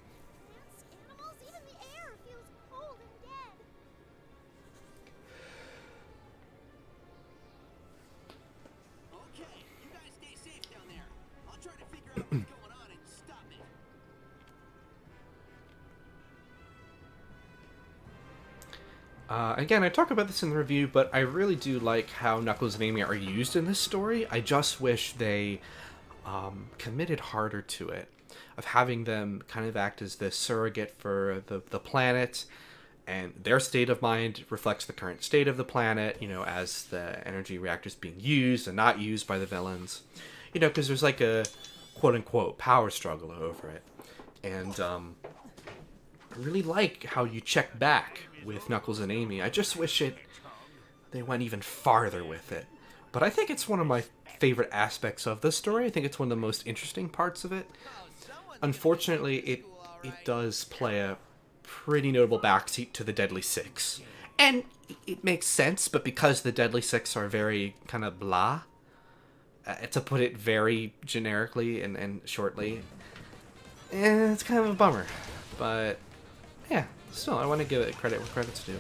Plants, animals, even the air feels cold and dead. Okay, you guys stay safe down there. I'll try to figure out what's going on and stop it. Again, I talk about this in the review, but I really do like how Knuckles and Amy are used in this story. I just wish they committed harder to it, of having them kind of act as the surrogate for the planet, and their state of mind reflects the current state of the planet, you know, as the energy reactor's being used and not used by the villains. You know, because there's like a quote-unquote power struggle over it. And I really like how you check back with Knuckles and Amy. I just wish they went even farther with it. But I think it's one of my favorite aspects of the story. I think it's one of the most interesting parts of it. Unfortunately, it does play a pretty notable backseat to the Deadly Six. And it makes sense, but because the Deadly Six are very kind of blah, to put it very generically and shortly, it's kind of a bummer. But yeah, still, I want to give it credit where credit's due.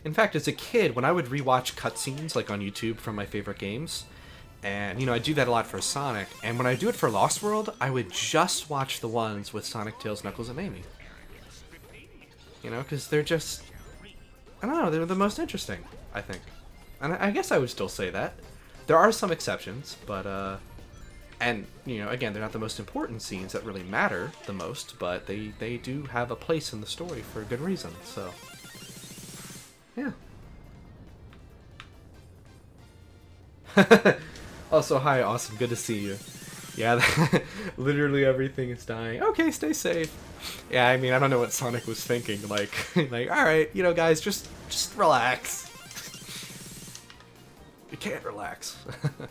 In fact, as a kid, when I would rewatch cutscenes like on YouTube from my favorite games, and you know, I do that a lot for Sonic, and when I do it for Lost World, I would just watch the ones with Sonic, Tails, Knuckles, and Amy. You know, because they're just, I don't know, they're the most interesting, I think. And I guess I would still say that. There are some exceptions, but, and, you know, again, they're not the most important scenes that really matter the most, but they do have a place in the story for a good reason, so. Yeah. Also, hi, awesome, good to see you. Yeah, literally everything is dying. Okay, stay safe. Yeah, I mean, I don't know what Sonic was thinking. Like, like, all right, you know, guys, just relax. You can't relax. There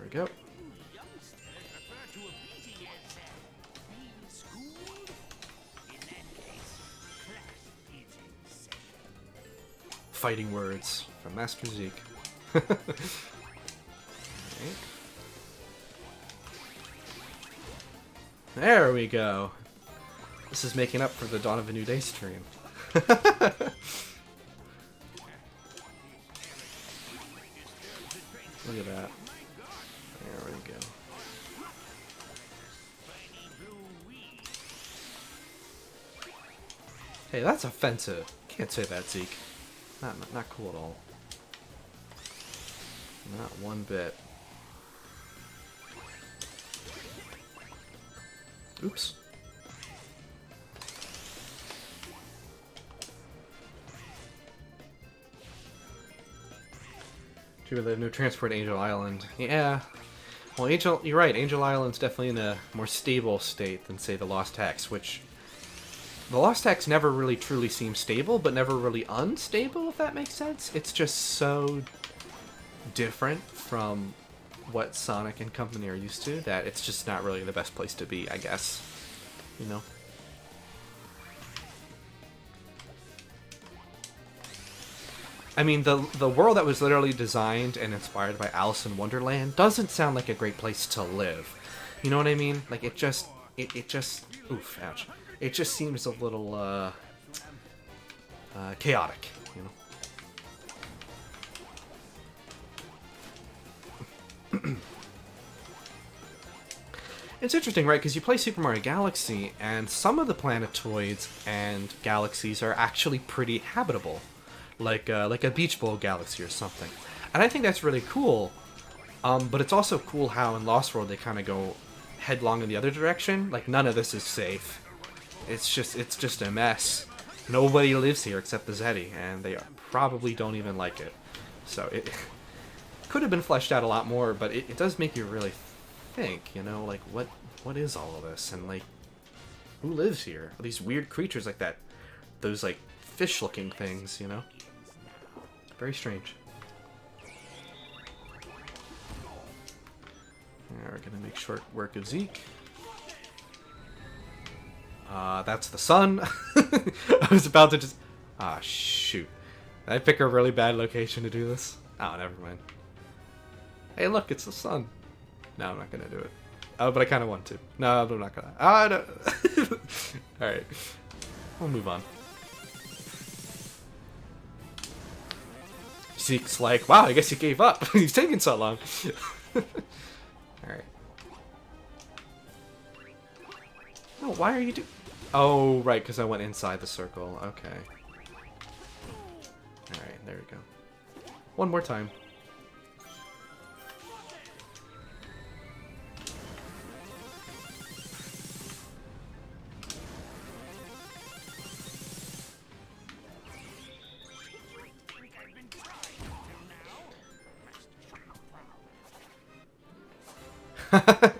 we go. Fighting words from Master Zeke. Okay. There we go. This is making up for the Dawn of a New Day stream. Look at that. There we go. Hey, that's offensive. Can't say that, Zeke. Not cool at all. Not one bit. Oops. True, they have no transport to Angel Island. Yeah. Well, you're right. Angel Island's definitely in a more stable state than, say, the Lost Hex, which the Lost Hex never really truly seems stable, but never really unstable, if that makes sense. It's just so different from what Sonic and company are used to that it's just not really the best place to be, I guess. You know? I mean, the world that was literally designed and inspired by Alice in Wonderland doesn't sound like a great place to live. You know what I mean? Like, it just, oof, ouch. It just seems a little, chaotic, you know? It's interesting, right? Because you play Super Mario Galaxy, and some of the planetoids and galaxies are actually pretty habitable. Like a Beach Bowl galaxy or something. And I think that's really cool. But it's also cool how in Lost World they kind of go headlong in the other direction. Like, none of this is safe. It's just a mess. Nobody lives here except the Zeti, and they probably don't even like it. So it could have been fleshed out a lot more, but it does make you really think, you know, like, what is all of this? And, like, who lives here? These weird creatures like that. Those, like, fish-looking things, you know? Very strange. Yeah, we're gonna make short work of Zeke. That's the sun. I was about to just... Ah, shoot. Did I pick a really bad location to do this? Oh, never mind. Hey, look, it's the sun. No, I'm not gonna do it. Oh, but I kind of want to. No, I'm not gonna. Ah, no. Alright. We'll move on. Zeke's like, wow, I guess he gave up. He's taking so long. Alright. Oh, why are you Oh, right, because I went inside the circle. Okay. Alright, there we go. One more time.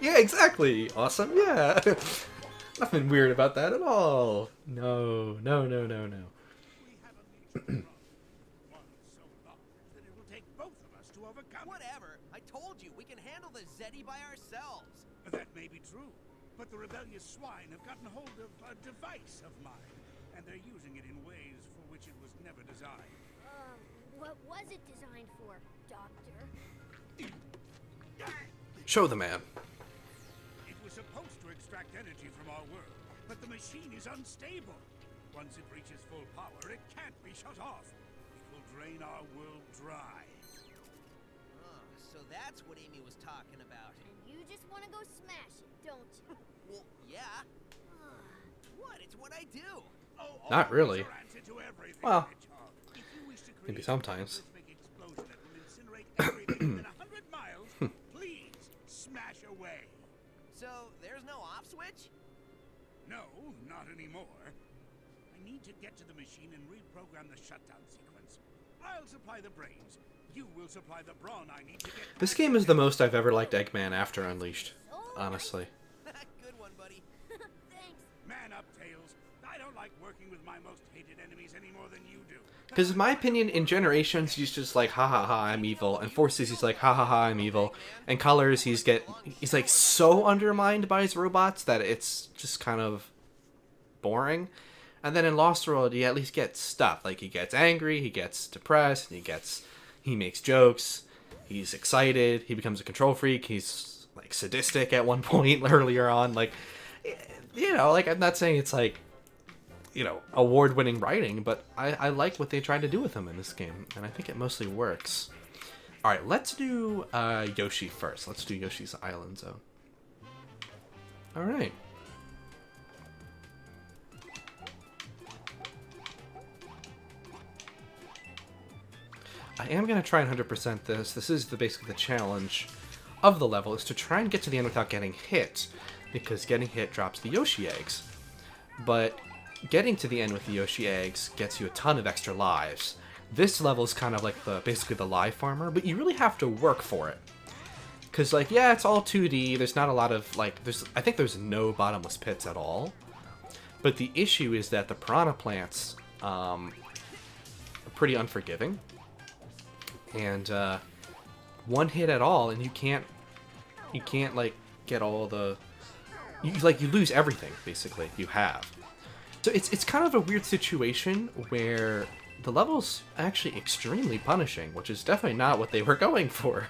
Yeah, exactly. Awesome. Yeah. Nothing weird about that at all. No, no, no, no, no. One so large that it will take both of us to overcome it. Whatever. I told you, we can handle the Zeti by ourselves. That may be true, but the rebellious swine have gotten hold of a device of mine, and they're using it in ways for which it was never designed. What was it designed for, Doctor? Show the man. It was supposed to extract energy from our world, but the machine is unstable. Once it reaches full power, it can't be shut off. It will drain our world dry. Oh, so that's what Amy was talking about. And you just want to go smash it, don't you? Well, yeah. What? It's what I do. Oh, Not really. always your answer to everything, Well, Hedgehog. If you wish to maybe create sometimes. a cataclysmic explosion that will incinerate everything within 100 miles, please smash away. So, there's no off switch? No, not anymore. I need to get to the machine and reprogram the shutdown sequence. I'll supply the brains. You will supply the brawn I need to get... This game is the most I've ever liked Eggman after Unleashed. Honestly. Good one, buddy. Thanks. Man up, Tails. I don't like working with my most hated enemies any more than you do. Because in my opinion, in Generations, he's just like, ha ha ha, I'm evil. And Forces, he's like, ha ha ha, I'm evil. And Colors, he's like so undermined by his robots that it's just kind of boring. And then in Lost World, he at least gets stuff. Like, he gets angry, he gets depressed, he makes jokes, he's excited, he becomes a control freak, he's like sadistic at one point earlier on. Like, you know, like, I'm not saying it's like, you know, award-winning writing, but I like what they tried to do with him in this game, and I think it mostly works. Alright, let's do Yoshi first. Let's do Yoshi's Island Zone. Alright. I am going to try and 100% this. This is basically the challenge of the level, is to try and get to the end without getting hit, because getting hit drops the Yoshi eggs. But getting to the end with the Yoshi eggs gets you a ton of extra lives. This level is kind of like basically the live farmer, but you really have to work for it. Because, like, yeah, it's all 2D. There's not a lot of, like, I think there's no bottomless pits at all. But the issue is that the piranha plants are pretty unforgiving. And one hit at all, and you can't like get all the you lose everything basically you have. So it's kind of a weird situation where the level's actually extremely punishing, which is definitely not what they were going for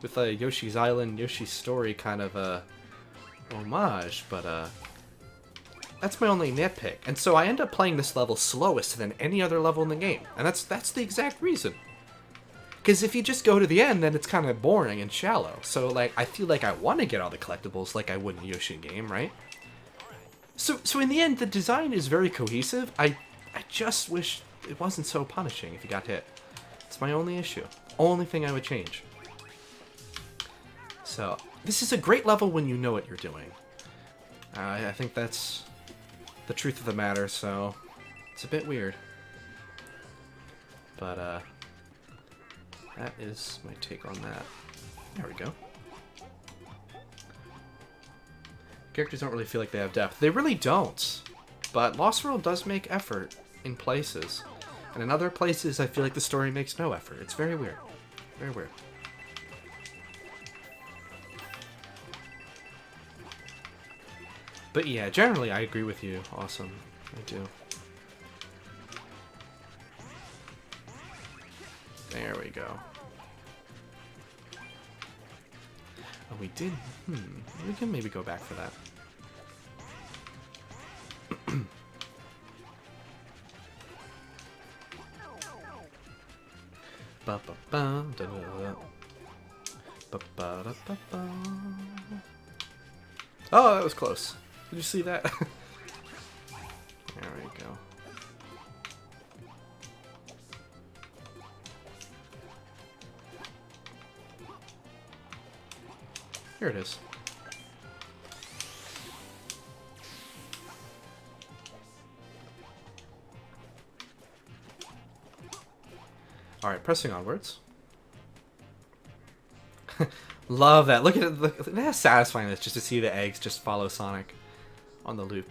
with Yoshi's Island, Yoshi's Story kind of a homage, but that's my only nitpick. And so I end up playing this level slowest than any other level in the game, and that's the exact reason. Because if you just go to the end, then it's kind of boring and shallow. So, like, I feel like I want to get all the collectibles like I would in a Yoshi game, right? So in the end, the design is very cohesive. I just wish it wasn't so punishing if you got hit. It's my only issue. Only thing I would change. So, this is a great level when you know what you're doing. I think that's the truth of the matter, so it's a bit weird. But, that is my take on that. There we go. Characters don't really feel like they have depth. They really don't. But Lost World does make effort in places. And in other places, I feel like the story makes no effort. It's very weird. Very weird. But yeah, generally I agree with you. Awesome. I do. There we go. Oh, we did. We can maybe go back for that. Ba ba ba da da. Ba ba da ba ba. Oh, that was close. Did you see that? There we go. Here it is. Alright, pressing onwards. Love that. Look at it. Look how satisfying it is just to see the eggs just follow Sonic on the loop.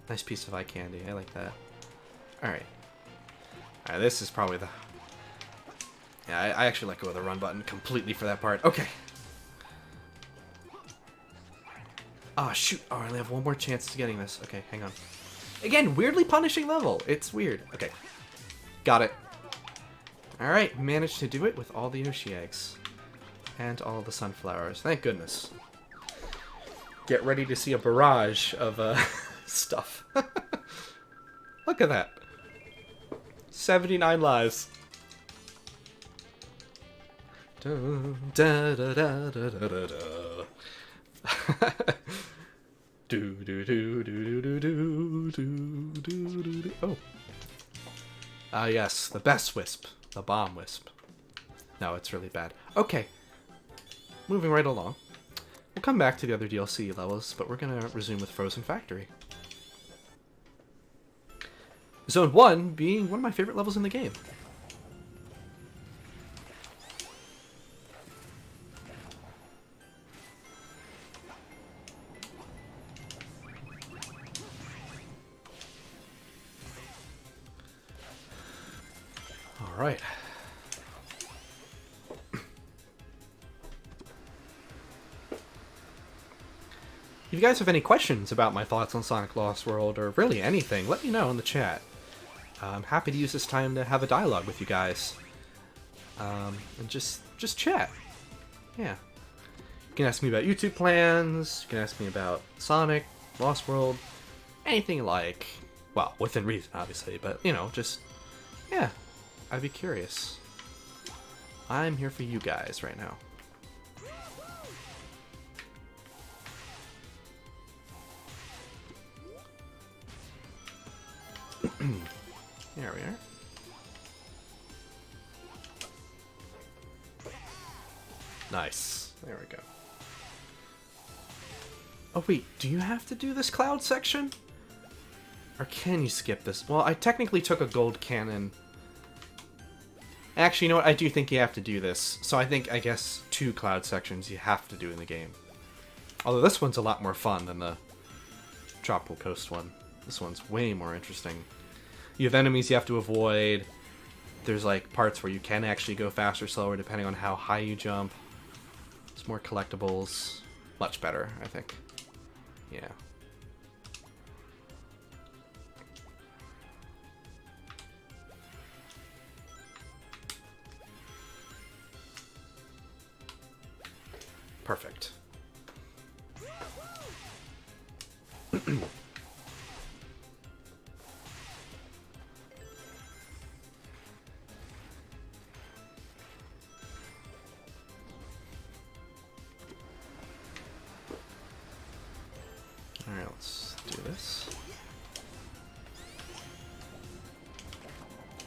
Nice piece of eye candy. I like that. Alright. Alright, this is probably the... Yeah, I actually let go of the run button completely for that part. Okay. Oh, shoot. Oh, I only have one more chance to getting this. Okay, hang on. Again, weirdly punishing level. It's weird. Okay. Got it. Alright, managed to do it with all the Yoshi eggs. And all the sunflowers. Thank goodness. Get ready to see a barrage of stuff. Look at that. 79 lives. Da, da, da, da, da, da, da. Do do do do do do do do do do. Oh. Ah yes, the best wisp, the bomb wisp. No, it's really bad. Okay. Moving right along. We'll come back to the other DLC levels, but we're gonna resume with Frozen Factory. Zone 1 being one of my favorite levels in the game. Alright. If you guys have any questions about my thoughts on Sonic Lost World, or really anything, let me know in the chat. I'm happy to use this time to have a dialogue with you guys. And just chat. Yeah. You can ask me about YouTube plans, you can ask me about Sonic, Lost World, anything like, well, within reason, obviously, but, you know, just, yeah, I'd be curious. I'm here for you guys right now. There we are. Nice. There we go. Oh wait, do you have to do this cloud section? Or can you skip this? Well, I technically took a gold cannon Actually, you know what? I do think you have to do this. So I guess 2 cloud sections you have to do in the game. Although this one's a lot more fun than the Tropical Coast one. This one's way more interesting. You have enemies you have to avoid. There's like parts where you can actually go faster or slower depending on how high you jump. There's more collectibles. Much better, I think. Yeah. Perfect. Alright, let's do this.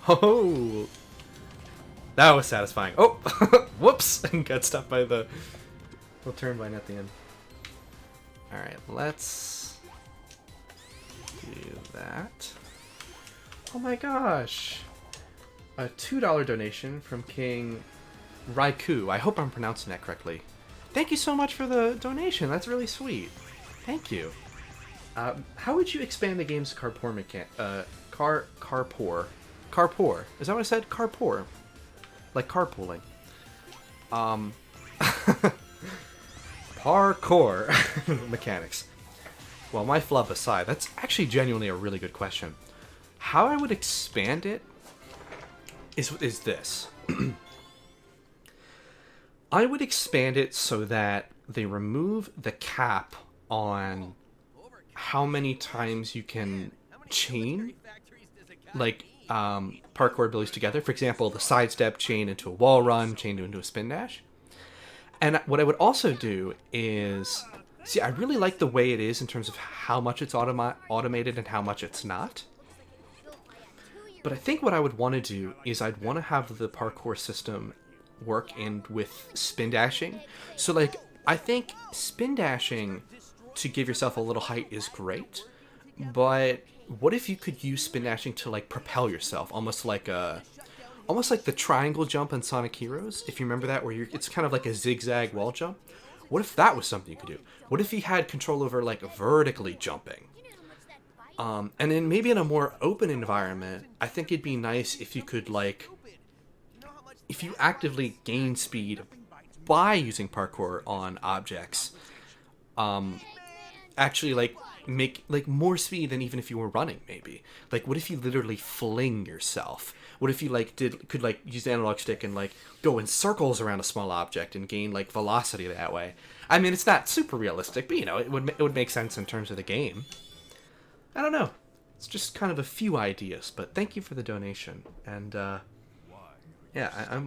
Oh! That was satisfying. Oh! Whoops! And got stuck by the little turn vine at the end. Alright, let's do that. Oh my gosh! A $2 donation from King Raikou. I hope I'm pronouncing that correctly. Thank you so much for the donation. That's really sweet. Thank you. How would you expand the game's carpour carpour? Carpour. Is that what I said? Carpour. Like carpooling. Parkour mechanics. Well, my flub aside, that's actually genuinely a really good question. How I would expand it is this. I would expand it so that they remove the cap on how many times you can chain, like, parkour abilities together. For example, the sidestep chain into a wall run, chain into a spin dash. And what I would also do is... See, I really like the way it is in terms of how much it's automated and how much it's not. But I think what I would want to do is I'd want to have the parkour system work in with spin dashing. So, like, I think spin dashing to give yourself a little height is great, but what if you could use spin dashing to, like, propel yourself, almost like the triangle jump in Sonic Heroes, if you remember that, where it's kind of like a zigzag wall jump. What if that was something you could do? What if you had control over, like, vertically jumping? And then maybe in a more open environment, I think it'd be nice if you could, like, if you actively gain speed by using parkour on objects, actually, like, make, like, more speed than even if you were running, maybe. Like, what if you literally fling yourself? What if you, like, could, like, use the analog stick and, like, go in circles around a small object and gain, like, velocity that way? I mean, it's not super realistic, but, you know, it would make sense in terms of the game. I don't know. It's just kind of a few ideas, but thank you for the donation. And, yeah,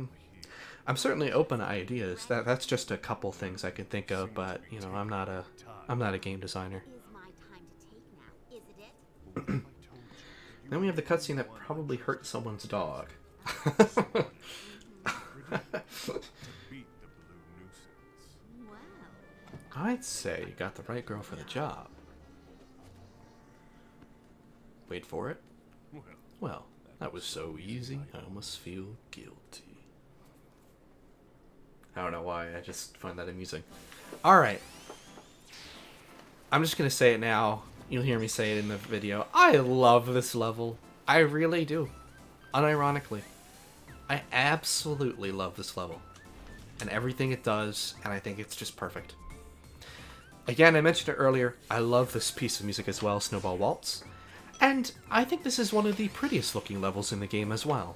I'm certainly open to ideas. That's just a couple things I could think of, but, you know, I'm not a game designer. Is my time to take now, isn't it? Then we have the cutscene that probably hurt someone's dog. Wow. I'd say you got the right girl for the job. Wait for it. Well, that was so easy, I almost feel guilty. I don't know why, I just find that amusing. Alright. I'm just gonna say it now. You'll hear me say it in the video. I love this level. I really do. Unironically. I absolutely love this level. And everything it does, and I think it's just perfect. Again, I mentioned it earlier, I love this piece of music as well, Snowball Waltz. And I think this is one of the prettiest looking levels in the game as well.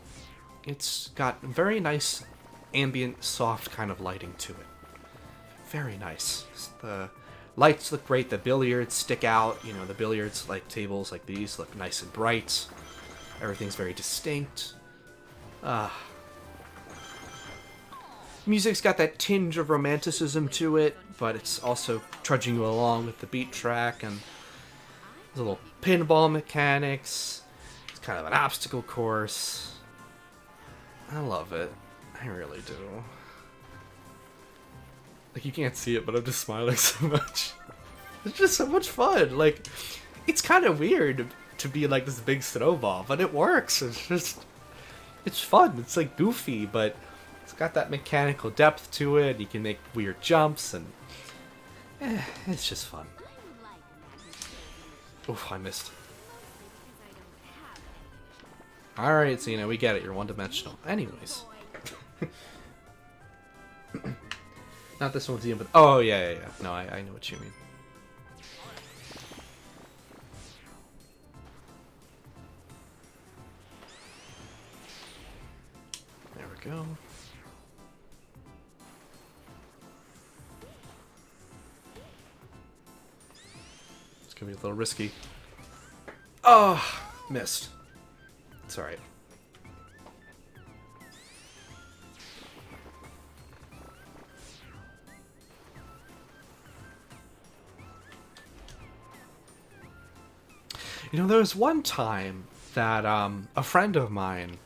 It's got very nice, ambient, soft kind of lighting to it. Very nice. The lights look great, the billiards stick out, you know, the billiards, like tables like these, look nice and bright. Everything's very distinct. Music's got that tinge of romanticism to it, but it's also trudging you along with the beat track, and there's little pinball mechanics. It's kind of an obstacle course. I love it. I really do. Like, you can't see it, but I'm just smiling so much. It's just so much fun. Like, it's kind of weird to be like this big snowball, but it works. It's it's fun. It's like goofy, but it's got that mechanical depth to it. You can make weird jumps, and it's just fun. Oof, I missed. Alright, so we get it. You're one-dimensional. Anyways. Not this one's even, but oh, yeah. No, I know what you mean. There we go. It's gonna be a little risky. Oh, missed. It's alright. There was one time that a friend of mine,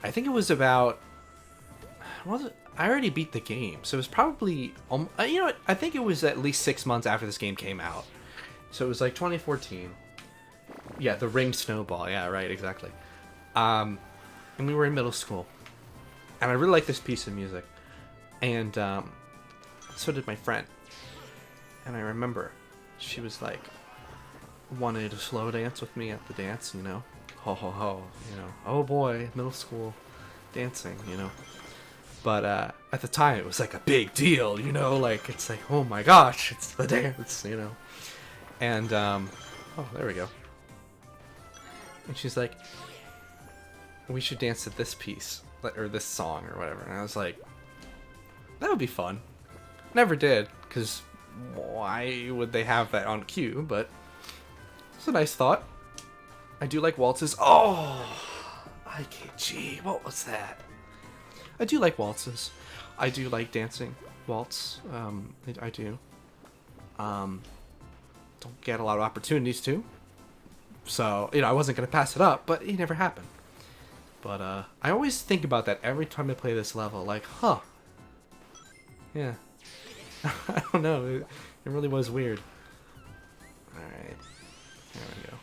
I think it was about, I already beat the game, so it was probably, I think it was at least 6 months after this game came out. So it was like 2014. Yeah, the ringed snowball. Yeah, right, exactly. And we were in middle school, and I really liked this piece of music, and so did my friend. And I remember she was like, wanted to slow dance with me at the dance, ho ho ho, oh boy, middle school dancing, but at the time it was like a big deal, like it's like, oh my gosh, it's the dance, and oh, there we go. And she's like, we should dance to this piece, or this song or whatever, and I was like, that would be fun. Never did, because why would they have that on cue? But it's a nice thought. I do like waltzes. Oh, IKG. What was that? I do like waltzes. I do like dancing waltz. I do. Don't get a lot of opportunities to. So, I wasn't going to pass it up, but it never happened. But I always think about that every time I play this level. Like, huh. Yeah. I don't know. It really was weird. Alright. There we go.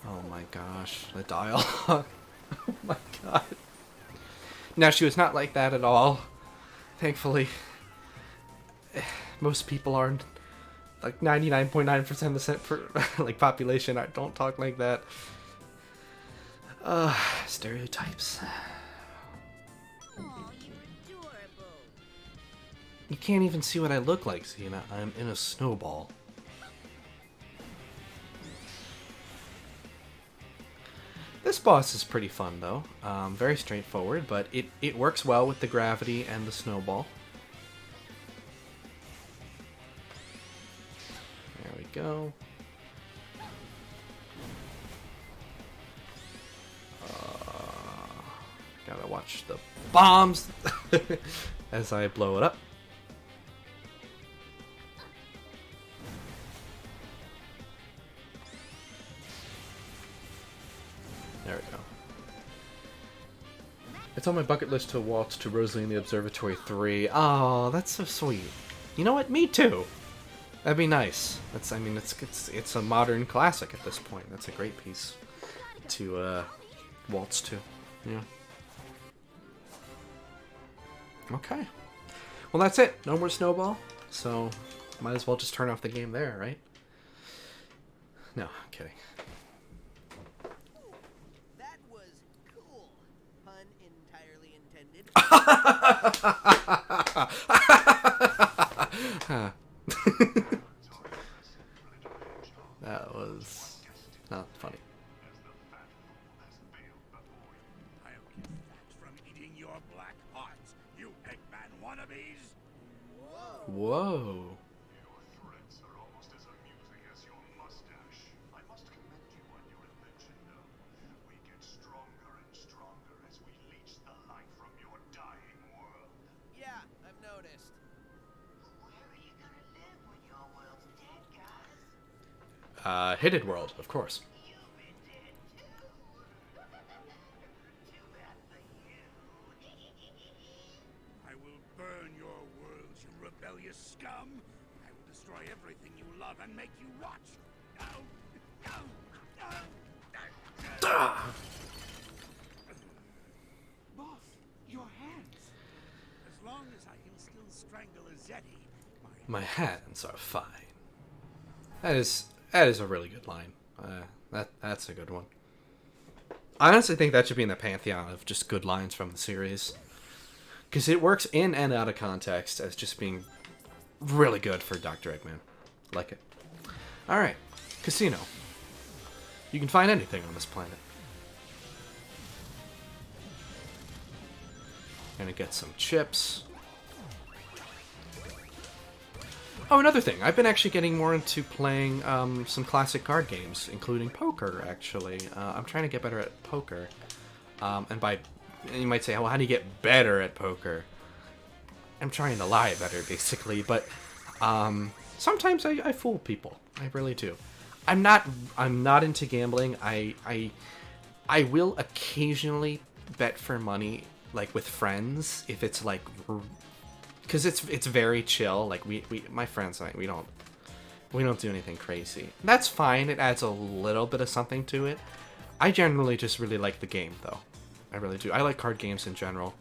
Oh my gosh. The dialogue. Oh my god. Now, she was not like that at all. Thankfully. Most people aren't. Like 99.9% for like population don't talk like that. Stereotypes. You can't even see what I look like, Xena. I'm in a snowball. This boss is pretty fun, though. Very straightforward, but it works well with the gravity and the snowball. There we go. Gotta watch the bombs as I blow it up. There we go. It's on my bucket list to waltz to Rosalie in the Observatory 3. Oh, that's so sweet. You know what? Me too. That'd be nice. It's a modern classic at this point. That's a great piece to waltz to. Yeah. Okay. Well, that's it. No more snowball. So, might as well just turn off the game there, right? No, I'm kidding. That was cool. Pun entirely intended. That was not funny. I'll get fat from eating your black hearts, you Eggman wannabes! Whoa. Your threats are almost as amusing as your mustache. I must commend you on your invention, though. We get stronger and stronger as we leech the life from your dying world. Yeah, I've noticed. Where are you gonna live when your world's dead, guys? Hidden World, of course. You've been dead too. Too bad for you. I will burn your worlds, you rebellious scum! I will destroy everything you love and make you watch! Boss, your hands. As long as I can still strangle a Zeti, My hands are fine. That is a really good line. That's a good one. I honestly think that should be in the pantheon of just good lines from the series, because it works in and out of context as just being really good for Dr. Eggman. Like it. All right, casino. You can find anything on this planet. Gonna get some chips. Oh, another thing. I've been actually getting more into playing some classic card games, including poker, actually. I'm trying to get better at poker. And you might say, well, how do you get better at poker? I'm trying to lie better, basically. But sometimes I fool people. I really do. I'm not into gambling. I will occasionally bet for money, like with friends, if it's like, because it's very chill. Like my friends and I, we don't do anything crazy. That's fine. It adds a little bit of something to it. I generally just really like the game, though. I really do. I like card games in general.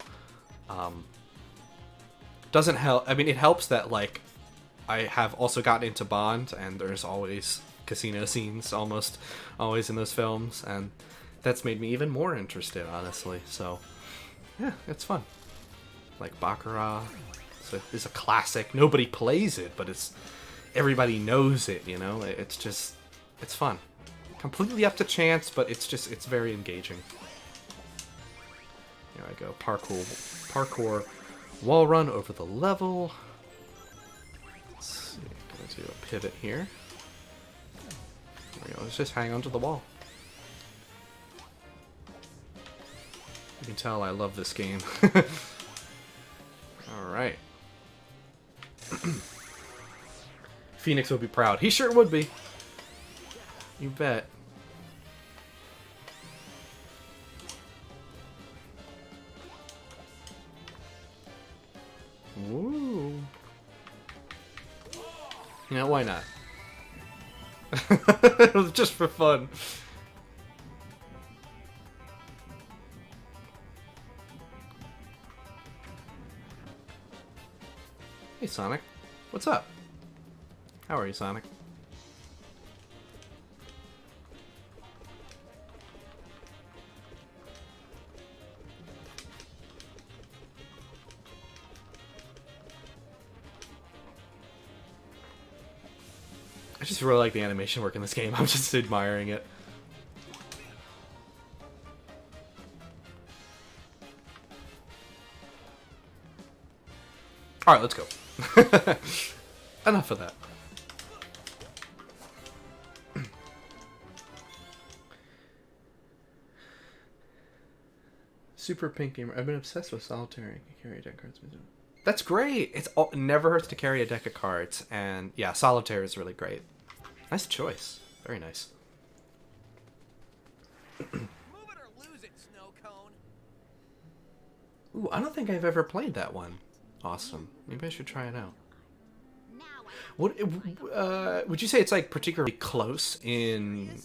Doesn't help. I mean, it helps that like I have also gotten into Bond, and there's always casino scenes almost always in those films, and that's made me even more interested, honestly. So yeah, it's fun. Like Baccarat, it's a classic. Nobody plays it, but everybody knows it. You know, it's fun. Completely up to chance, but it's very engaging. Here I go. Parkour, wall run over the level. Let's see. Gonna do a pivot here. There we go. Let's just hang onto the wall. You can tell I love this game. Alright. Phoenix would be proud. He sure would be. You bet. Woo. You know, why not? It was just for fun. Hey, Sonic. What's up? How are you, Sonic? I just really like the animation work in this game. I'm just admiring it. Alright, let's go. Enough of that. Super Pink Gamer. I've been obsessed with solitaire. I can carry a deck of cards. That's great. It never hurts to carry a deck of cards. And yeah, solitaire is really great. Nice choice. Very nice. Move it or lose it, snow cone. Ooh, I don't think I've ever played that one. Awesome. Maybe I should try it out. What would you say it's like particularly close in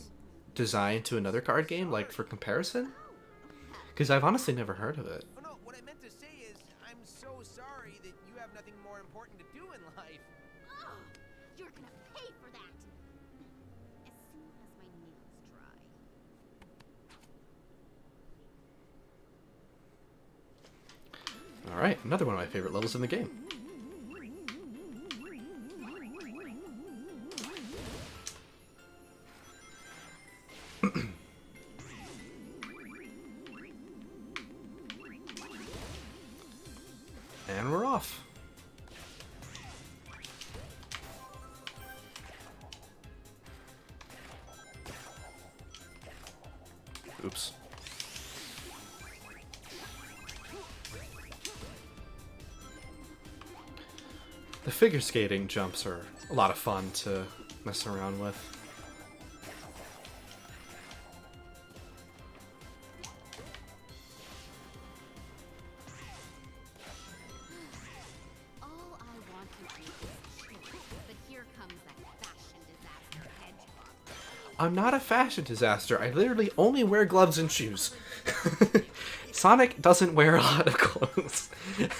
design to another card game, like for comparison? Because I've honestly never heard of it. Oh no, what I meant to say is, I'm so sorry that you have nothing more important to do in life. Oh, you're gonna pay for that. As soon as my nails dry. All right, another one of my favorite levels in the game. And we're off. Oops. The figure skating jumps are a lot of fun to mess around with. All I want to do is chill, but here comes that fashion disaster hedgehog I'm not a fashion disaster. I literally only wear gloves and shoes. Sonic doesn't wear a lot of clothes.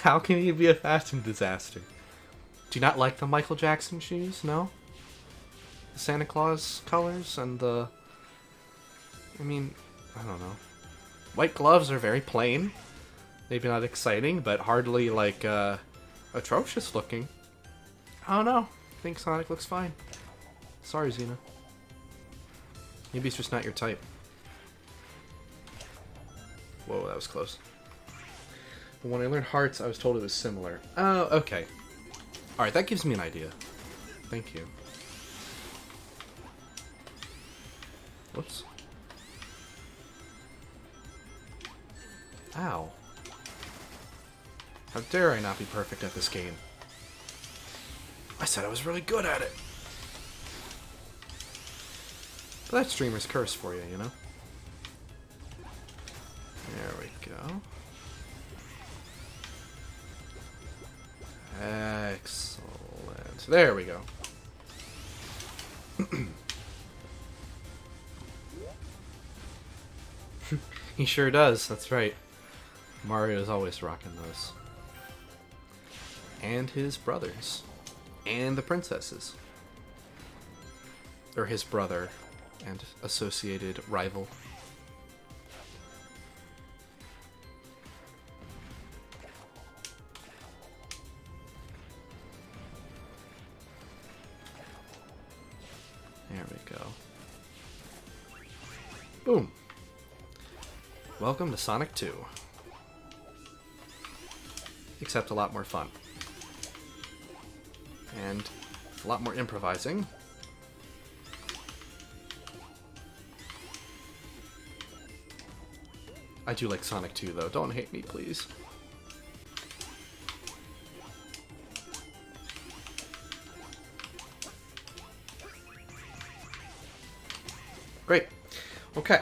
How can he be a fashion disaster? Do you not like the Michael Jackson shoes? No? The Santa Claus colors and the... I mean, I don't know. White gloves are very plain. Maybe not exciting, but hardly, like, atrocious looking. I don't know. I think Sonic looks fine. Sorry, Xena. Maybe it's just not your type. Whoa, that was close. But when I learned hearts, I was told it was similar. Oh, okay. Alright, that gives me an idea. Thank you. Whoops. Ow. How dare I not be perfect at this game? I said I was really good at it. But that's streamer's curse for you, you know? There we go. Excellent. There we go. He sure does, that's right. Mario's always rocking those. And his brothers. And the princesses. Or his brother and associated rival. There we go. Boom. Welcome to Sonic 2. Except a lot more fun. And a lot more improvising. I do like Sonic 2 though, don't hate me please. Great. Okay.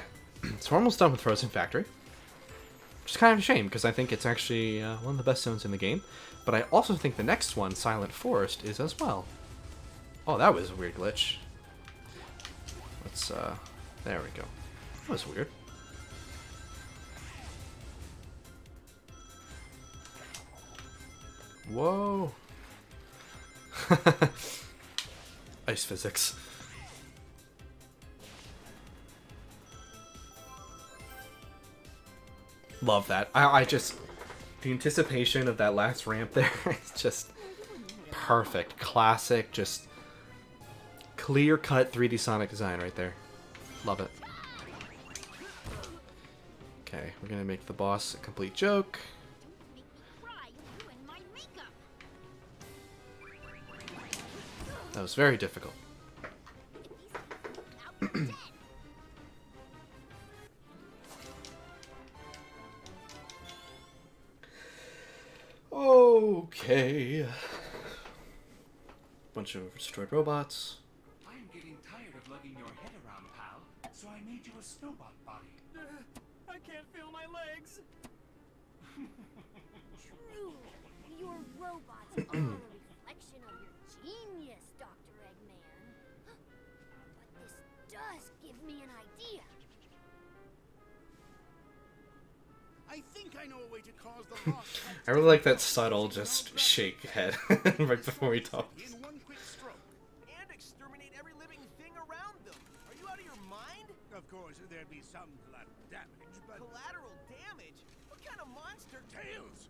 So we're almost done with Frozen Factory. Which is kind of a shame, because I think it's actually one of the best zones in the game. But I also think the next one, Silent Forest, is as well. Oh, that was a weird glitch. Let's, there we go. That was weird. Whoa. Ice physics. Love that. I just... The anticipation of that last ramp there is just perfect. Classic, just clear-cut 3D Sonic design right there. Love it. Okay, we're gonna make the boss a complete joke. That was very difficult. Okay. Bunch of destroyed robots. I'm getting tired of lugging your head around, pal, so I made you a snowbot body. I can't feel my legs. True. Your robots are a reflection of your genius, Dr. Eggman. But this does give me an idea. I think I know a way to cause the loss. I really like that subtle just shake head right before he talks. In one quick stroke. And exterminate every living thing around them. Are you out of your mind? Of course, there'd be some collateral damage, but Collateral damage? What kind of monster? Tails!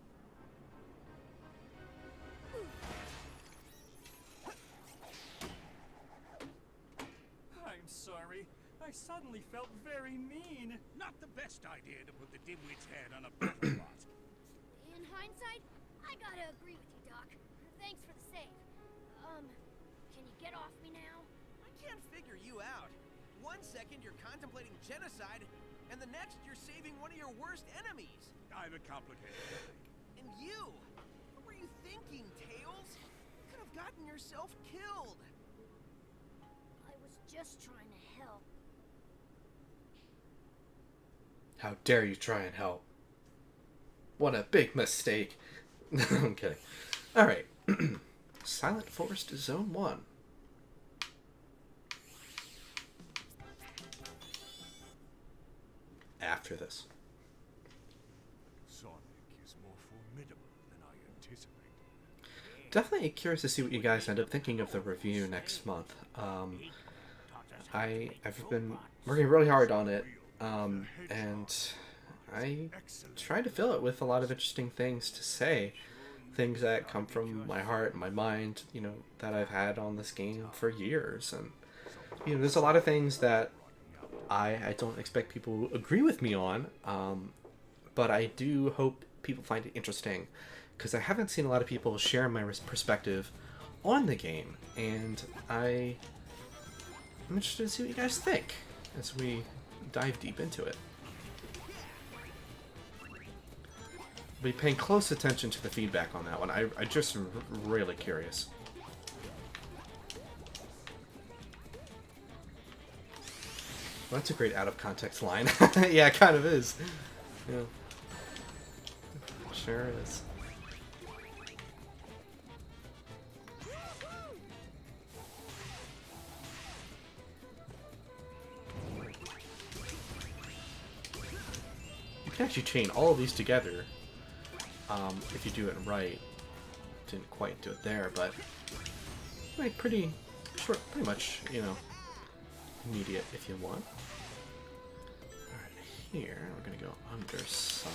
I'm sorry. I suddenly felt very mean. Not the best idea to put the dimwit's head on a battle bot. In hindsight, I gotta agree with you, Doc. Thanks for the save. Can you get off me now? I can't figure you out. One second you're contemplating genocide, and the next you're saving one of your worst enemies. I'm a complicated guy. And you? What were you thinking, Tails? You could have gotten yourself killed. I was just trying to help. How dare you try and help? What a big mistake. I'm kidding. Alright. Silent Forest Zone 1. after this. Sonic is more formidable than I anticipated. Definitely curious to see what you guys end up thinking of the review next month. I've been working really hard on it, and I tried to fill it with a lot of interesting things to say. Things that come from my heart and my mind, you know, that I've had on this game for years. And, you know, there's a lot of things that I don't expect people to agree with me on, but I do hope people find it interesting, because I haven't seen a lot of people share my perspective on the game, and I'm interested to see what you guys think as we dive deep into it. Be paying close attention to the feedback on that one. I just am really curious. Well, that's a great out of context line. Yeah, it kind of is. Yeah. Sure is. You can actually chain all of these together. If you do it right. Didn't quite do it there, but like pretty short, pretty much, you know, immediate if you want. Alright, here we're gonna go underside.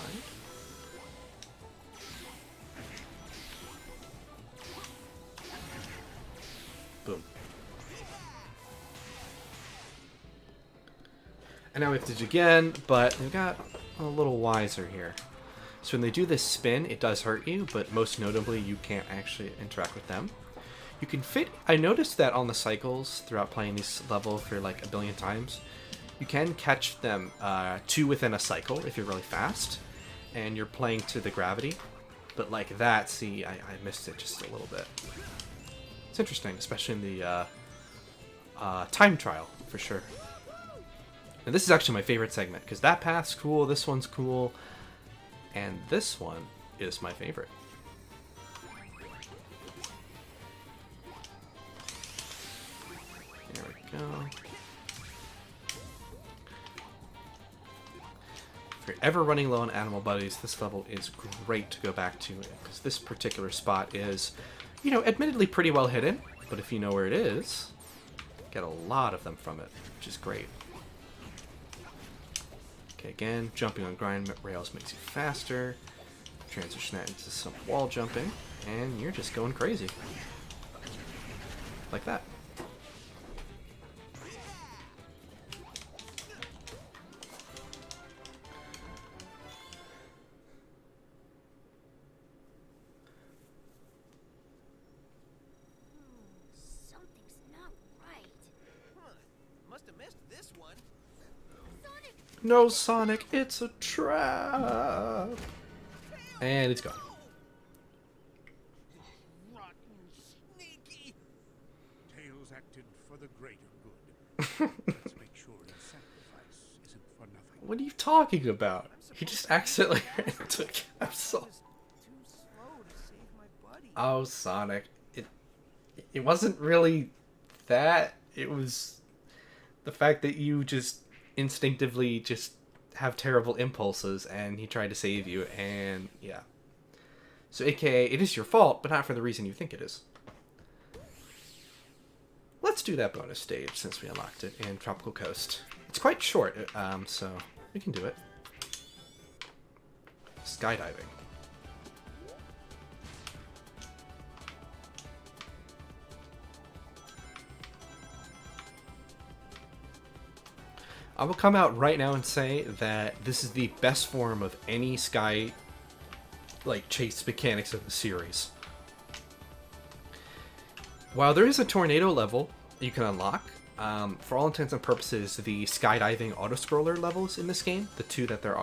Boom. And now we have to do it again, but we've got a little wiser here. So when they do this spin, it does hurt you, but most notably, you can't actually interact with them. You can fit... I noticed that on the cycles throughout playing this level for like a billion times, you can catch them 2 within a cycle if you're really fast, and you're playing to the gravity. But like that, see, I missed it just a little bit. It's interesting, especially in the time trial, for sure. And this is actually my favorite segment, because that path's cool, this one's cool, and this one is my favorite. There we go. If you're ever running low on animal buddies, this level is great to go back to, because this particular spot is, you know, admittedly pretty well hidden, but if you know where it is, get a lot of them from it, which is great. Okay, again, jumping on grind rails makes you faster. Transition that into some wall jumping, and you're just going crazy. Like that. Something's not right. Huh. Must have missed this one. Sonic! No, Sonic, it's a trap! And it's gone. Rotten, sneaky. Tails acted for the greater good. Let's make sure his sacrifice isn't for nothing. What are you talking about? He just accidentally ran into a capsule. Just too slow to save my buddy. Oh, Sonic. It wasn't really that. It was the fact that you just instinctively just have terrible impulses, and he tried to save you, and yeah. So, aka, it is your fault, but not for the reason you think it is. Let's do that bonus stage, since we unlocked it in Tropical Coast. It's quite short, so we can do it. Skydiving. I will come out right now and say that this is the best form of any sky chase mechanics of the series. While there is a tornado level you can unlock, for all intents and purposes, the skydiving auto-scroller levels in this game, the 2 that there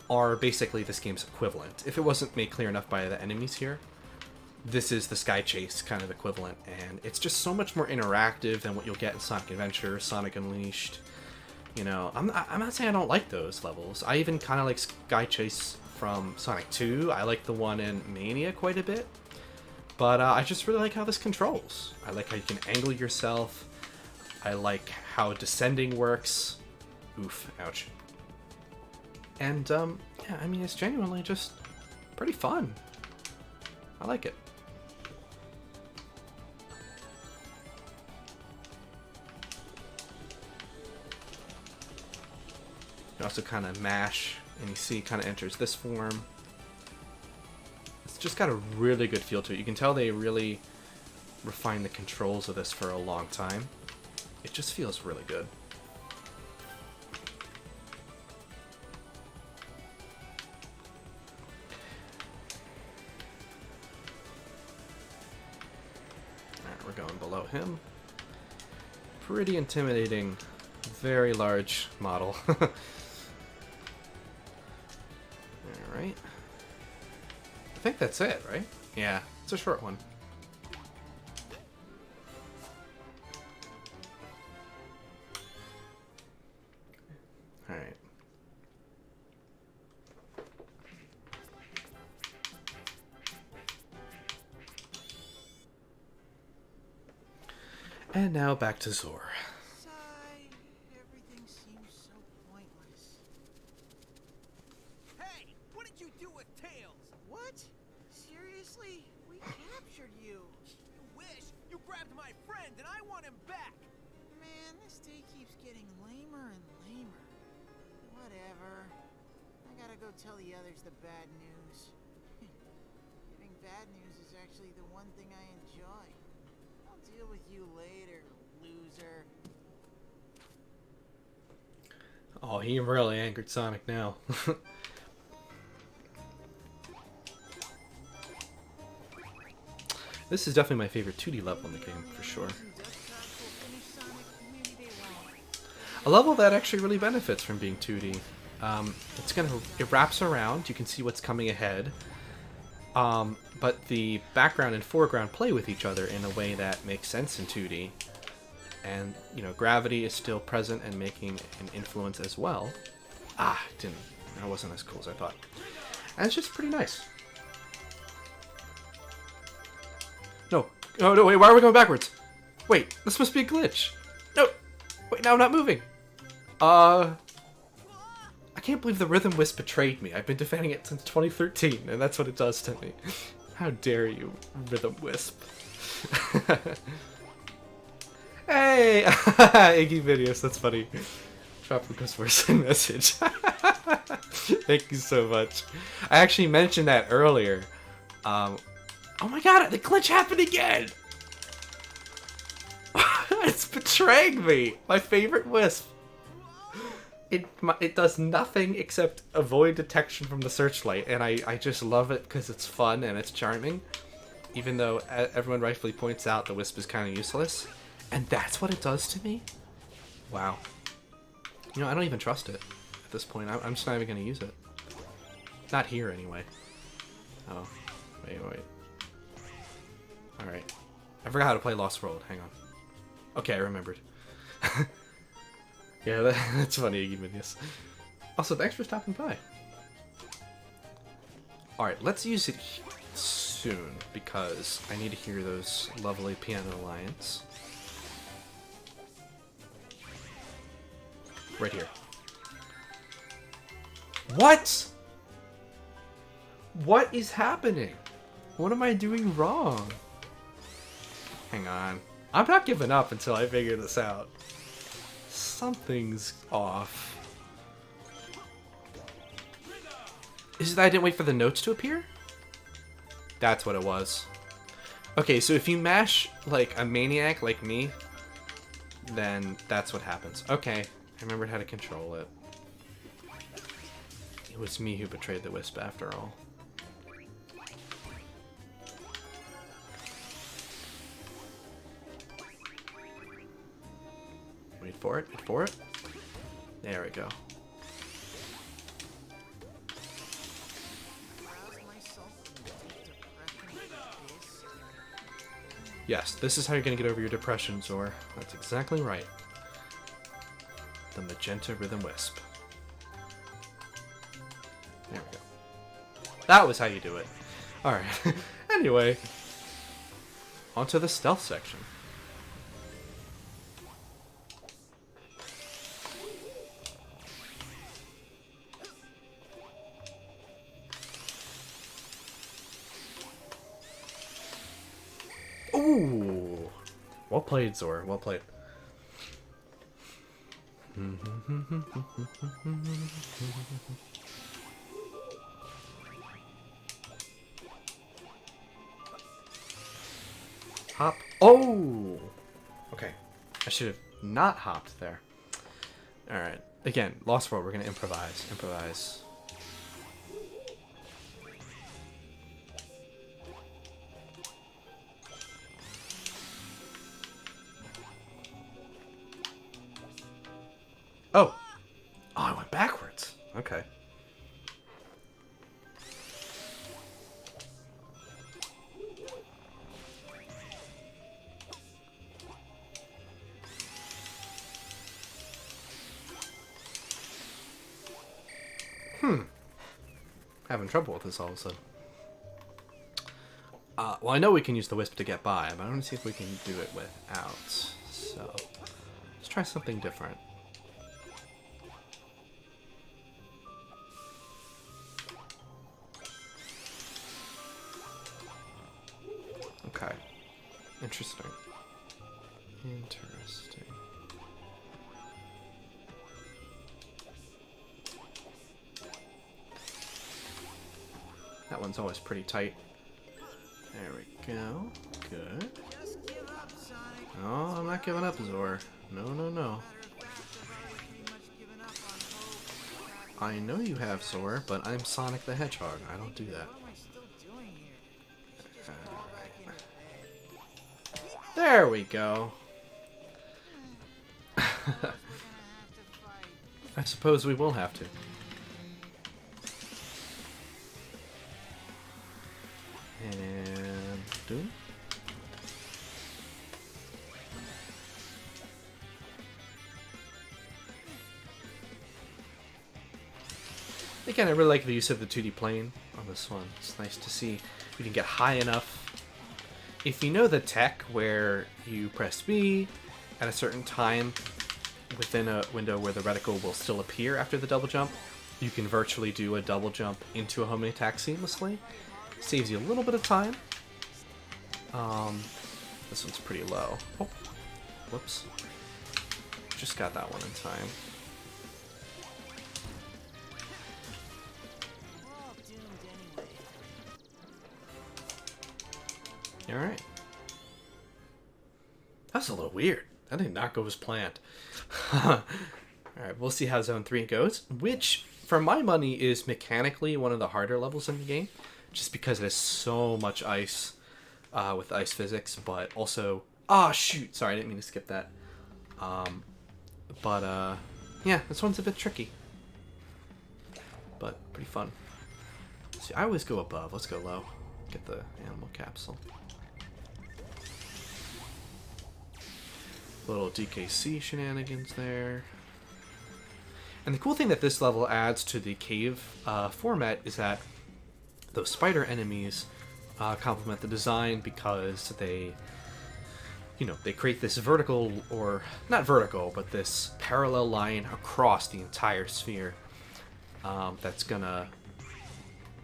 are basically this game's equivalent. If it wasn't made clear enough by the enemies here, this is the Sky Chase kind of equivalent, and it's just so much more interactive than what you'll get in Sonic Adventure, Sonic Unleashed. You know, I'm not saying I don't like those levels. I even kind of like Sky Chase from Sonic 2. I like the one in Mania quite a bit. But I just really like how this controls. I like how you can angle yourself. I like how descending works. Oof, ouch. And, yeah, I mean, it's genuinely just pretty fun. I like it. You also kind of mash, and you see it kind of enters this form. It's just got a really good feel to it. You can tell they really refined the controls of this for a long time. It just feels really good. Alright, we're going below him. Pretty intimidating, very large model. Alright. I think that's it, right? Yeah, it's a short one. Alright. And now back to Zor. Sigh. Everything seems so pointless. Hey, what did you do with Tails? What? Seriously? We captured you. You wish. You grabbed my friend and I want him back. Man, this day keeps getting lamer and lamer. Whatever. I gotta go tell the others the bad news. Giving bad news is actually the one thing I enjoy. I'll deal with you later, loser. Oh, he really angered Sonic now. This is definitely my favorite 2D level in the game, for sure. A level that actually really benefits from being 2D. It wraps around, you can see what's coming ahead. But the background and foreground play with each other in a way that makes sense in 2D. And, you know, gravity is still present and making an influence as well. That wasn't as cool as I thought. And it's just pretty nice. No, wait, why are we going backwards? Wait, this must be a glitch. No, wait, now I'm not moving. I can't believe the Rhythm Wisp betrayed me. I've been defending it since 2013, and that's what it does to me. How dare you, Rhythm Wisp. Hey! Iggy Videos, that's funny. Tropical Sports message. Thank you so much. I actually mentioned that earlier. Oh my god, the glitch happened again! It's betraying me! My favorite Wisp. It does nothing except avoid detection from the searchlight, and I just love it because it's fun and it's charming. Even though everyone rightfully points out the Wisp is kind of useless. And that's what it does to me? Wow. You know, I don't even trust it at this point. I'm just not even going to use it. Not here, anyway. Oh. Wait. Alright. I forgot how to play Lost World. Hang on. Okay, I remembered. Yeah, that's funny, Iggy Videos. Also, thanks for stopping by. Alright, let's use it soon, because I need to hear those lovely piano lines. Right here. What? What is happening? What am I doing wrong? Hang on. I'm not giving up until I figure this out. Something's off. Is it that I didn't wait for the notes to appear? That's what it was. Okay, so if you mash like a maniac like me, then that's what happens. Okay, I remembered how to control it. It was me who betrayed the Wisp after all. Wait for it, wait for it. There we go. Yes, this is how you're gonna get over your depression, Zor. That's exactly right. The Magenta Rhythm Wisp. There we go. That was how you do it. Alright. Anyway. Onto the stealth section. Oh! Well played, Zor. Well played. Hop. Oh! Okay. I should have not hopped there. Alright. Again, Lost World, we're going to improvise. Improvise. Oh! Oh, I went backwards. Okay. Having trouble with this all of a sudden. Well, I know we can use the Wisp to get by, but I want to see if we can do it without. So, let's try something different. Okay. Interesting. Interesting. That one's always pretty tight. There we go. Good. Just give up, Sonic. No, I'm not giving up, Zor. No, no, no. Matter of fact, I've already pretty much given up on hope. I know you have, Zor, but I'm Sonic the Hedgehog. I don't do that. What am I still doing here? I should just crawl back into bed. There we go. We're gonna have to fight. I suppose we will have to. And doom. Again, I really like the use of the 2D plane on this one. It's nice to see you can get high enough. If you know the tech where you press B at a certain time within a window where the reticle will still appear after the double jump, you can virtually do a double jump into a homing attack seamlessly. Saves you a little bit of time. This one's pretty low. Oh, whoops. Just got that one in time. We're all doomed anyway. Alright. That's a little weird. That did not go as planned. Alright, we'll see how Zone 3 goes, which, for my money, is mechanically one of the harder levels in the game, just because it has so much ice with ice physics, but also... Ah, shoot! Sorry, I didn't mean to skip that. Yeah, this one's a bit tricky. But pretty fun. See, I always go above. Let's go low. Get the animal capsule. Little DKC shenanigans there. And the cool thing that this level adds to the cave format is that those spider enemies complement the design because they, they create this vertical, or not vertical, but this parallel line across the entire sphere that's gonna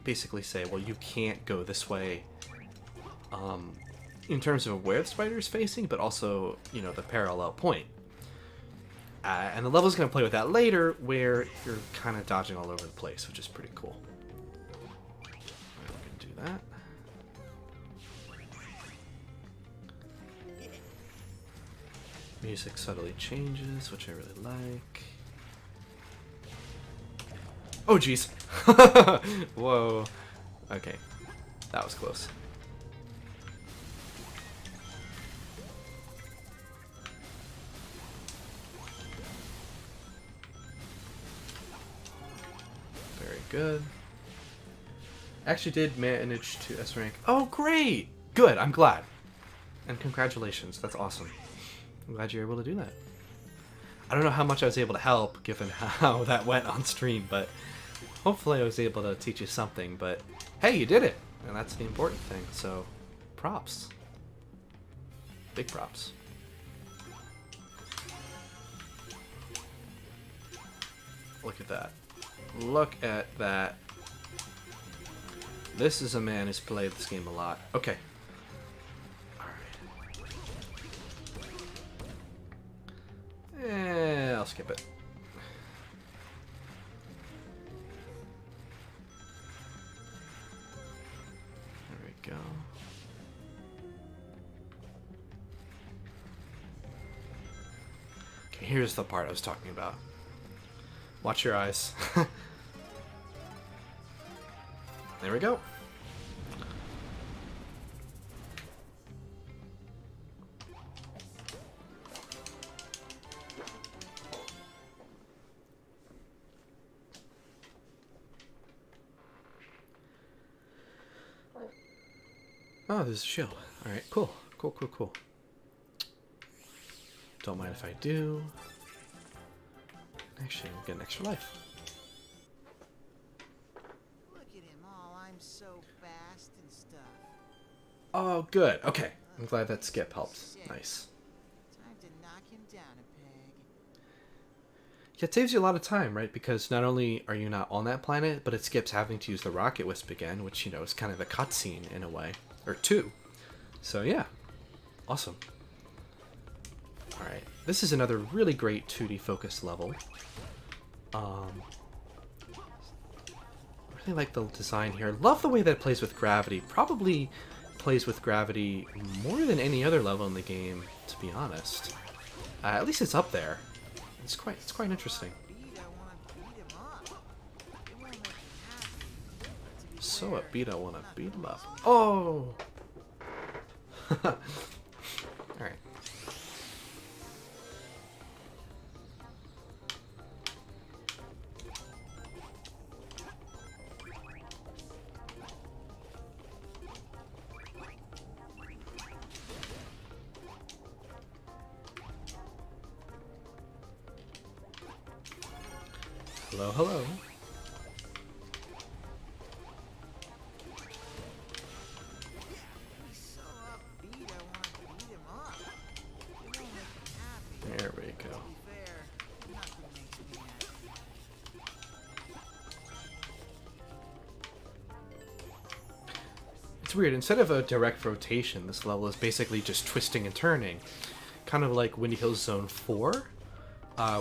basically say, well, you can't go this way in terms of where the spider is facing, but also, the parallel point. And the level's going to play with that later, where you're kind of dodging all over the place, which is pretty cool. Right, we can do that. Music subtly changes, which I really like. Oh, jeez. Whoa. Okay. That was close. Very good. Actually did manage to S rank. Oh, great! Good, I'm glad. And congratulations, that's awesome. I'm glad you're able to do that. I don't know how much I was able to help, given how that went on stream, but hopefully I was able to teach you something. But hey, you did it! And that's the important thing, so props. Big props. Look at that. Look at that. This is a man who's played this game a lot. Okay. Alright. I'll skip it. There we go. Okay, here's the part I was talking about. Watch your eyes. There we go. Oh, there's a shield. Alright, cool. Cool. Don't mind if I do. Actually, we'll get an extra life. Look at him all, I'm so fast and stuff. Oh, good. Okay. I'm glad that skip helped. Nice. Time to knock him down a peg. Yeah, it saves you a lot of time, right? Because not only are you not on that planet, but it skips having to use the rocket wisp again, which, you know, is kind of a cutscene in a way. Or two. So, yeah. Awesome. Alright. This is another really great 2D focused level. I really like the design here. Love the way that it plays with gravity. Probably plays with gravity more than any other level in the game, to be honest. At least it's up there. It's quite interesting. So upbeat, I wanna beat him up. Oh! Alright. Hello. There we go. It's weird. Instead of a direct rotation, this level is basically just twisting and turning. Kind of like Windy Hills Zone 4,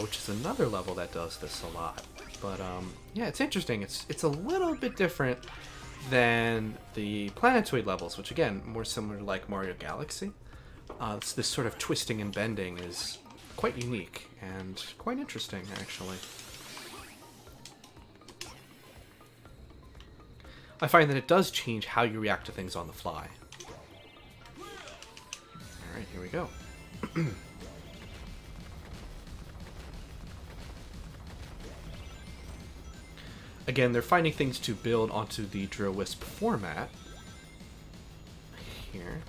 which is another level that does this a lot. But yeah, it's interesting. It's a little bit different than the Planetoid levels, which again, more similar to like Mario Galaxy. This sort of twisting and bending is quite unique and quite interesting, actually. I find that it does change how you react to things on the fly. Alright, here we go. Again, they're finding things to build onto the Drill Wisp format. Here.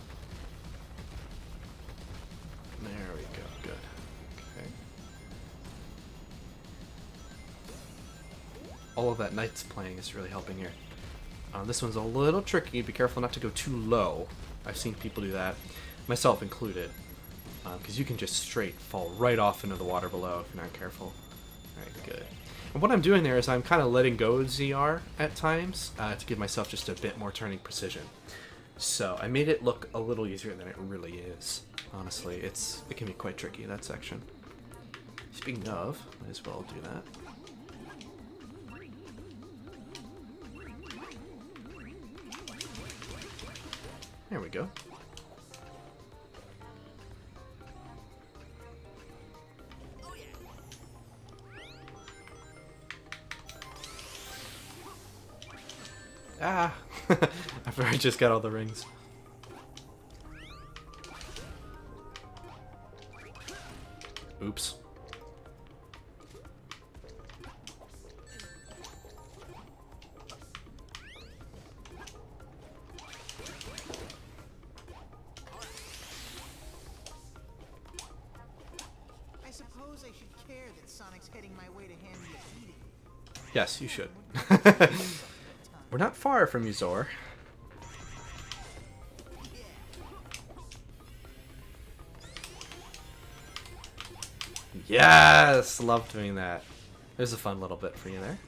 There we go, good. Okay. All of that Knights playing is really helping here. This one's a little tricky. Be careful not to go too low. I've seen people do that, myself included. Because you can just straight fall right off into the water below if you're not careful. Alright, good. And what I'm doing there is I'm kind of letting go of ZR at times to give myself just a bit more turning precision. So I made it look a little easier than it really is. Honestly, it can be quite tricky, that section. Speaking of, might as well do that. There we go. Ah! After I just got all the rings. Oops. I suppose I should care that Sonic's heading my way to hand me a beating. Yes, you should. We're not far from you, Zor. Yes! Love doing that. There's a fun little bit for you there.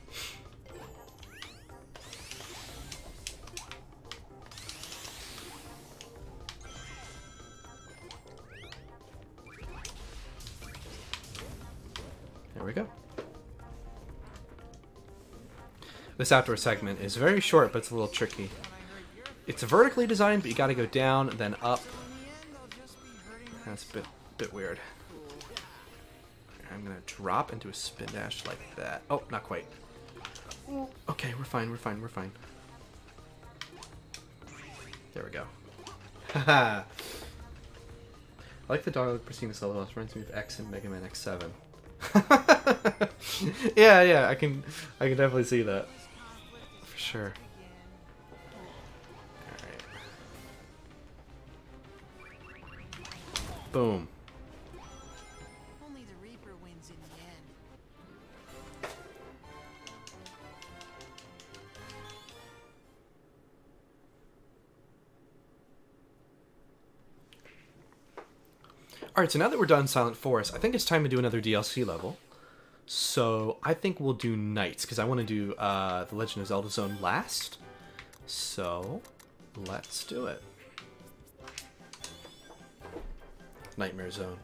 There we go. This outdoor segment is very short, but it's a little tricky. It's vertically designed, but you gotta go down, then up. That's a bit weird. I'm gonna drop into a spin dash like that. Oh, not quite. Okay, we're fine, we're fine, we're fine. There we go. Haha. I like the dog Pristina solo boss reminds me of X and Mega Man X7. yeah, I can definitely see that. For sure. Alright. Boom. Only the Reaper wins in the end. Alright, so now that we're done Silent Forest, I think it's time to do another DLC level. So I think we'll do Nights, because I want to do The Legend of Zelda Zone last. So let's do it. Nightmare Zone.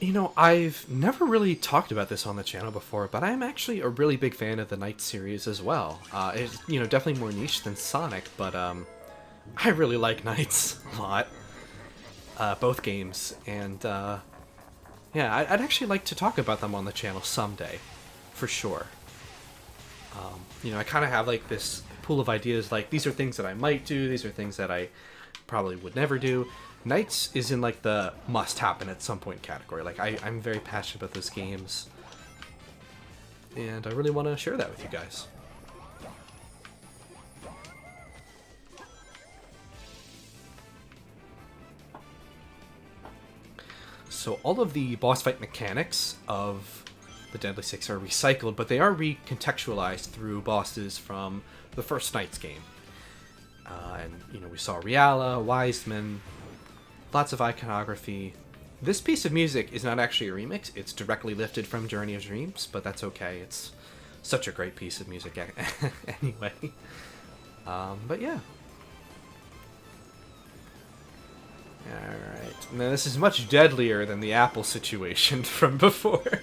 You know, I've never really talked about this on the channel before, but I'm actually a really big fan of the Night series as well. It's, you know, definitely more niche than Sonic, but I really like Nights a lot. Both games, and yeah, I'd actually like to talk about them on the channel someday, for sure. You know, I kind of have like this pool of ideas, like these are things that I might do, these are things that I probably would never do. Nights is in like the must happen at some point category. Like I'm very passionate about those games, and I really want to share that with you guys. So all of the boss fight mechanics of the Deadly Six are recycled, but they are recontextualized through bosses from the first Nights game. And you know, we saw Riala, Wiseman, lots of iconography. This piece of music is not actually a remix, it's directly lifted from Journey of Dreams, but that's okay, it's such a great piece of music anyway. But yeah. Alright, now this is much deadlier than the apple situation from before.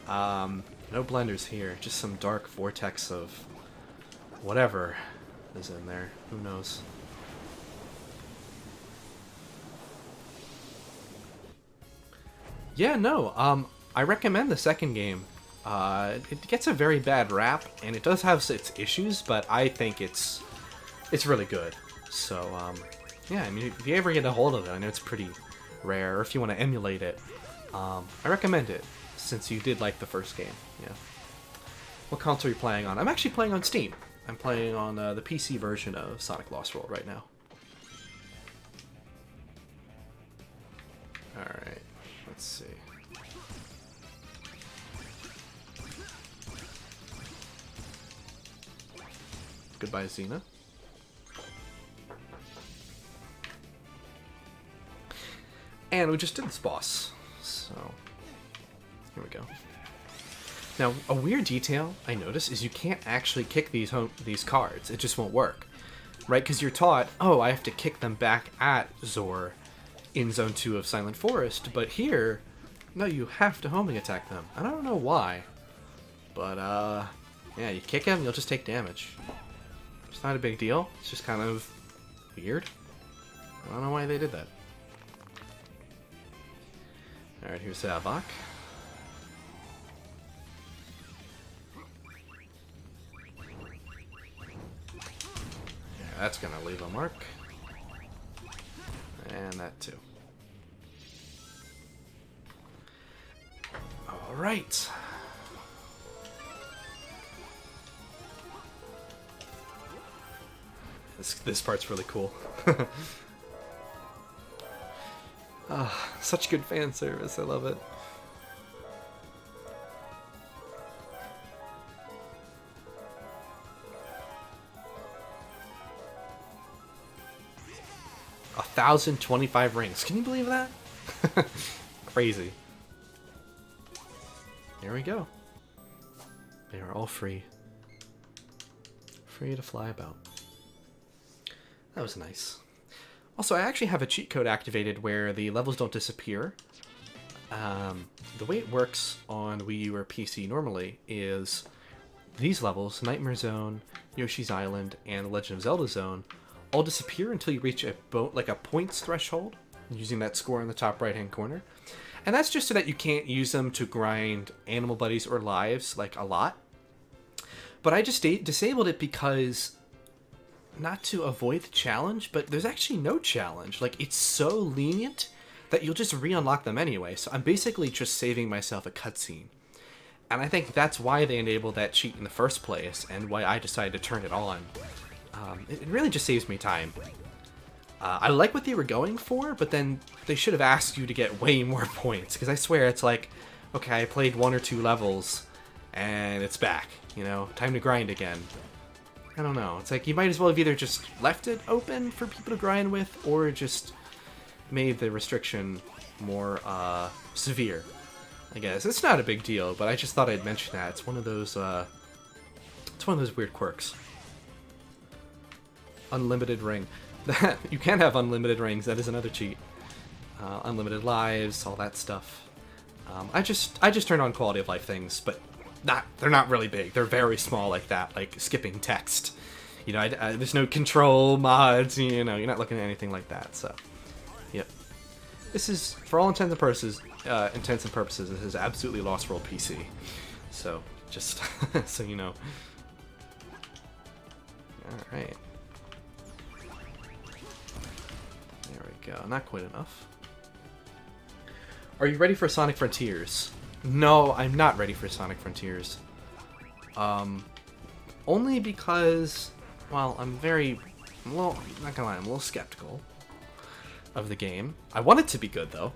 No blenders here, just some dark vortex of whatever is in there, who knows. Yeah, no, I recommend the second game. It gets a very bad rap, and it does have its issues, but I think it's really good. So, yeah, I mean, if you ever get a hold of it, I know it's pretty rare, or if you want to emulate it, I recommend it, since you did like the first game, yeah. What console are you playing on? I'm actually playing on Steam. I'm playing on the PC version of Sonic Lost World right now. Alright, let's see. Goodbye, Xena. And we just did this boss, so here we go. Now, a weird detail I noticed is you can't actually kick these cards. It just won't work, right? Because you're taught, oh, I have to kick them back at Zor in Zone 2 of Silent Forest, but here, no, you have to homing attack them. And I don't know why, but yeah, you kick them, you'll just take damage. It's not a big deal. It's just kind of weird. I don't know why they did that. Alright, here's Zavok. Yeah, that's gonna leave a mark. And that too. Alright. This part's really cool. Ah, such good fan service, I love it. A 1,025 rings. Can you believe that? Crazy. There we go. They are all free. Free to fly about. That was nice. Also, I actually have a cheat code activated where the levels don't disappear. The way it works on Wii U or PC normally is these levels, Nightmare Zone, Yoshi's Island, and The Legend of Zelda Zone, all disappear until you reach a points threshold, using that score in the top right-hand corner. And that's just so that you can't use them to grind animal buddies or lives, like, a lot. But I just disabled it because, not to avoid the challenge, but there's actually no challenge. Like, it's so lenient that you'll just re-unlock them anyway. So I'm basically just saving myself a cutscene. And I think that's why they enabled that cheat in the first place, and why I decided to turn it on. It really just saves me time. I like what they were going for, but then they should have asked you to get way more points, because I swear it's like, okay, I played 1 or 2 levels, and it's back, you know, time to grind again. I don't know, it's like you might as well have either just left it open for people to grind with, or just made the restriction more severe, I guess. It's not a big deal, but I just thought I'd mention that. It's one of those weird quirks. Unlimited ring. You can have unlimited rings, that is another cheat. Unlimited lives, all that stuff. I just turn on quality of life things, but they're not really big. They're very small like that, like skipping text. You know, there's no control mods, you know, you're not looking at anything like that, so. Yep. This is, for all intents and purposes, this is absolutely Lost World PC. So, just so you know. Alright. There we go. Not quite enough. Are you ready for Sonic Frontiers? No, I'm not ready for Sonic Frontiers. Only because, well, I'm not gonna lie, I'm a little skeptical of the game. I want it to be good, though.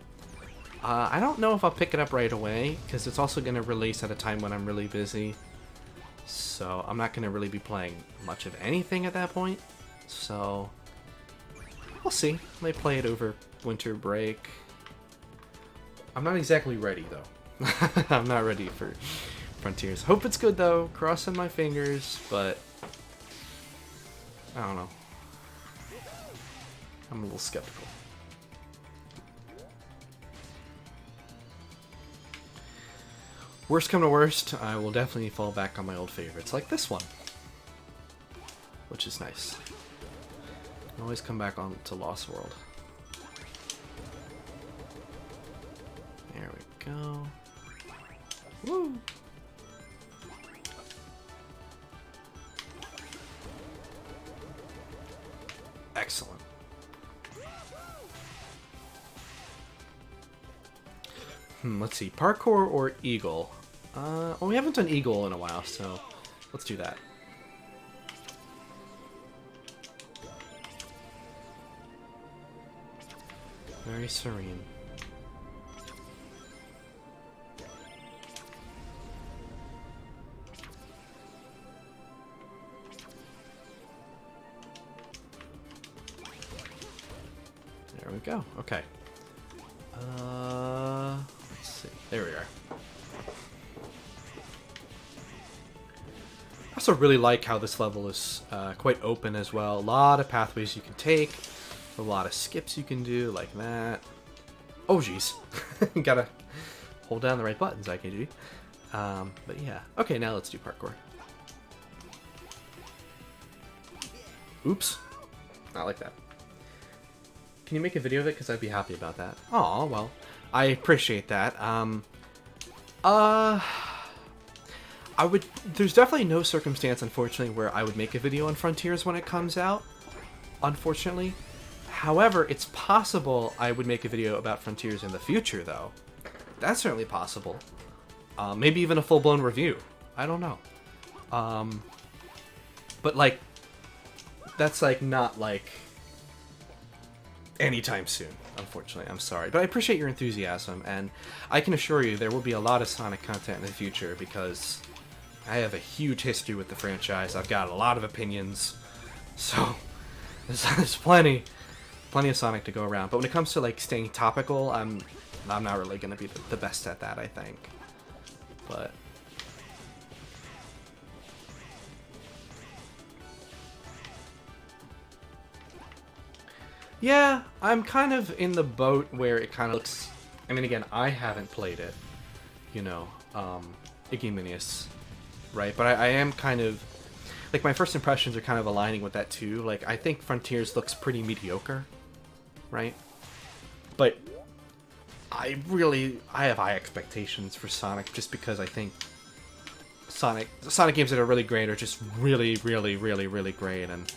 I don't know if I'll pick it up right away, because it's also going to release at a time when I'm really busy. So I'm not going to really be playing much of anything at that point. So we'll see. I may play it over winter break. I'm not exactly ready, though. I'm not ready for Frontiers. Hope it's good, though. Crossing my fingers, but I don't know. I'm a little skeptical. Worst come to worst, I will definitely fall back on my old favorites, like this one. Which is nice. I always come back on to Lost World. There we go. Woo! Excellent. Let's see. Parkour or Eagle? Well, we haven't done Eagle in a while, so let's do that. Very serene. There we go. Okay. Let's see. There we are. I also really like how this level is quite open as well. A lot of pathways you can take, a lot of skips you can do, like that. Oh, jeez. Gotta hold down the right buttons, IKG. But yeah. Okay, now let's do parkour. Oops. Not like that. Can you make a video of it? Because I'd be happy about that. Aw, well, I appreciate that. There's definitely no circumstance, unfortunately, where I would make a video on Frontiers when it comes out. Unfortunately. However, it's possible I would make a video about Frontiers in the future, though. That's certainly possible. Maybe even a full-blown review. I don't know. But, like, that's, like, not, like, anytime soon, unfortunately. I'm sorry. But I appreciate your enthusiasm, and I can assure you there will be a lot of Sonic content in the future, because I have a huge history with the franchise. I've got a lot of opinions, so there's plenty of Sonic to go around. But when it comes to, like, staying topical, I'm not really going to be the best at that, I think. But Yeah, I'm kind of in the boat where it kind of looks... I mean, again, I haven't played it, you know, Igiminius, right? But I am kind of... Like, my first impressions are kind of aligning with that, too. Like, I think Frontiers looks pretty mediocre, right? But I have high expectations for Sonic, just because I think Sonic games that are really great are just really, really, really, really great, and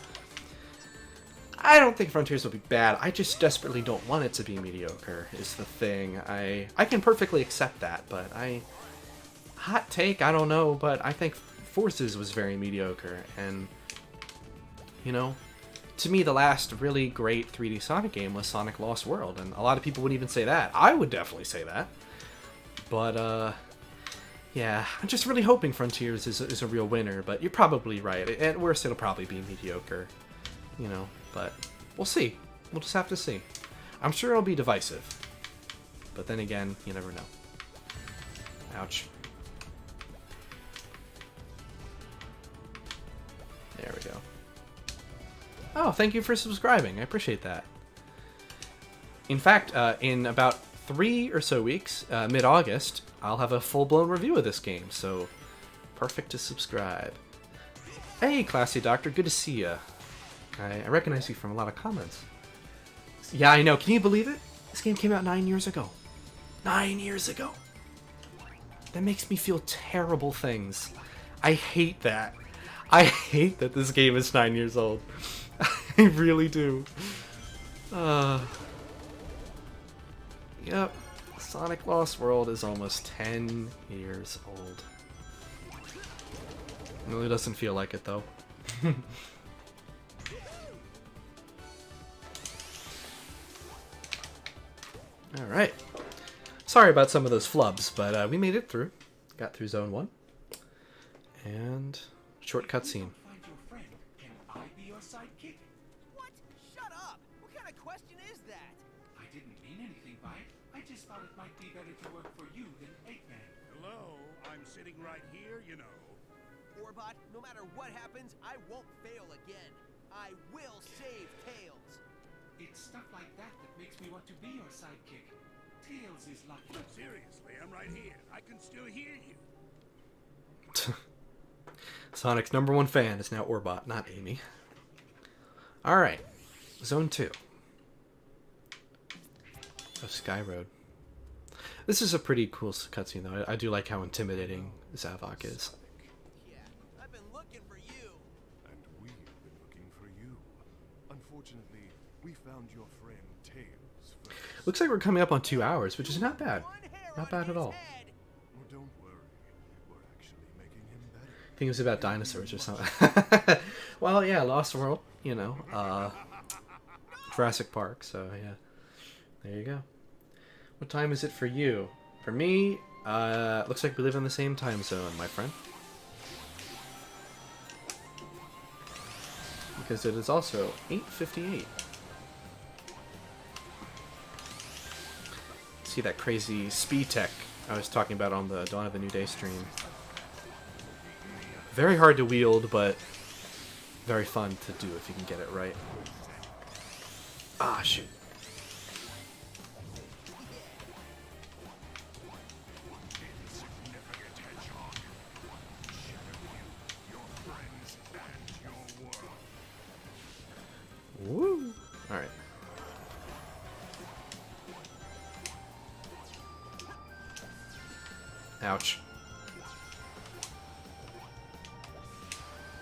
I don't think Frontiers will be bad. I just desperately don't want it to be mediocre, is the thing. I can perfectly accept that, but hot take, I don't know, but I think Forces was very mediocre, and, you know, to me the last really great 3D Sonic game was Sonic Lost World, and a lot of people wouldn't even say that. I would definitely say that. But, yeah, I'm just really hoping Frontiers is a real winner, but you're probably right. At worst, it'll probably be mediocre, you know, but we'll see. We'll just have to see. I'm sure it'll be divisive, but then again, you never know. Ouch. There we go. Oh, thank you for subscribing. I appreciate that. In fact, in about 3 or so weeks, mid-August, I'll have a full-blown review of this game, so perfect to subscribe. Hey, Classy Doctor, good to see ya. I recognize you from a lot of comments. Yeah, I know. Can you believe it? This game came out 9 years ago. 9 years ago. That makes me feel terrible things. I hate that. I hate that this game is 9 years old. I really do. Yep. Sonic Lost World is almost 10 years old. It really doesn't feel like it, though. Alright. Sorry about some of those flubs, but we made it through. Got through Zone 1. And short cutscene. Find your friend. Can I be your sidekick? What? Shut up! What kind of question is that? I didn't mean anything by it. I just thought it might be better to work for you than Eggman. Hello, I'm sitting right here, you know. Orbot, no matter what happens, I won't fail again. I will save Tails. It's stuff like that that makes me want to be your sidekick. Tails is lucky. Seriously, I'm right here. I can still hear you. Sonic's #1 fan is now Orbot, not Amy. Alright. Zone 2. Of Sky Road. This is a pretty cool cutscene, though. I do like how intimidating Zavok is. Yeah, I've been looking for you. And we've been looking for you. Unfortunately, we found your friend Tails first. Looks like we're coming up on 2 hours, which is not bad. Not bad at all. Well, don't worry. We're actually making him better. I think it was about dinosaurs or something. Well, yeah, Lost World, you know, Jurassic Park, so yeah. There you go. What time is it for you? For me, looks like we live in the same time zone, my friend. Because it is also 8:58. See that crazy speed tech I was talking about on the Dawn of the New Day stream. Very hard to wield, but very fun to do if you can get it right. Ah, shoot. Woo! Alright. Ouch.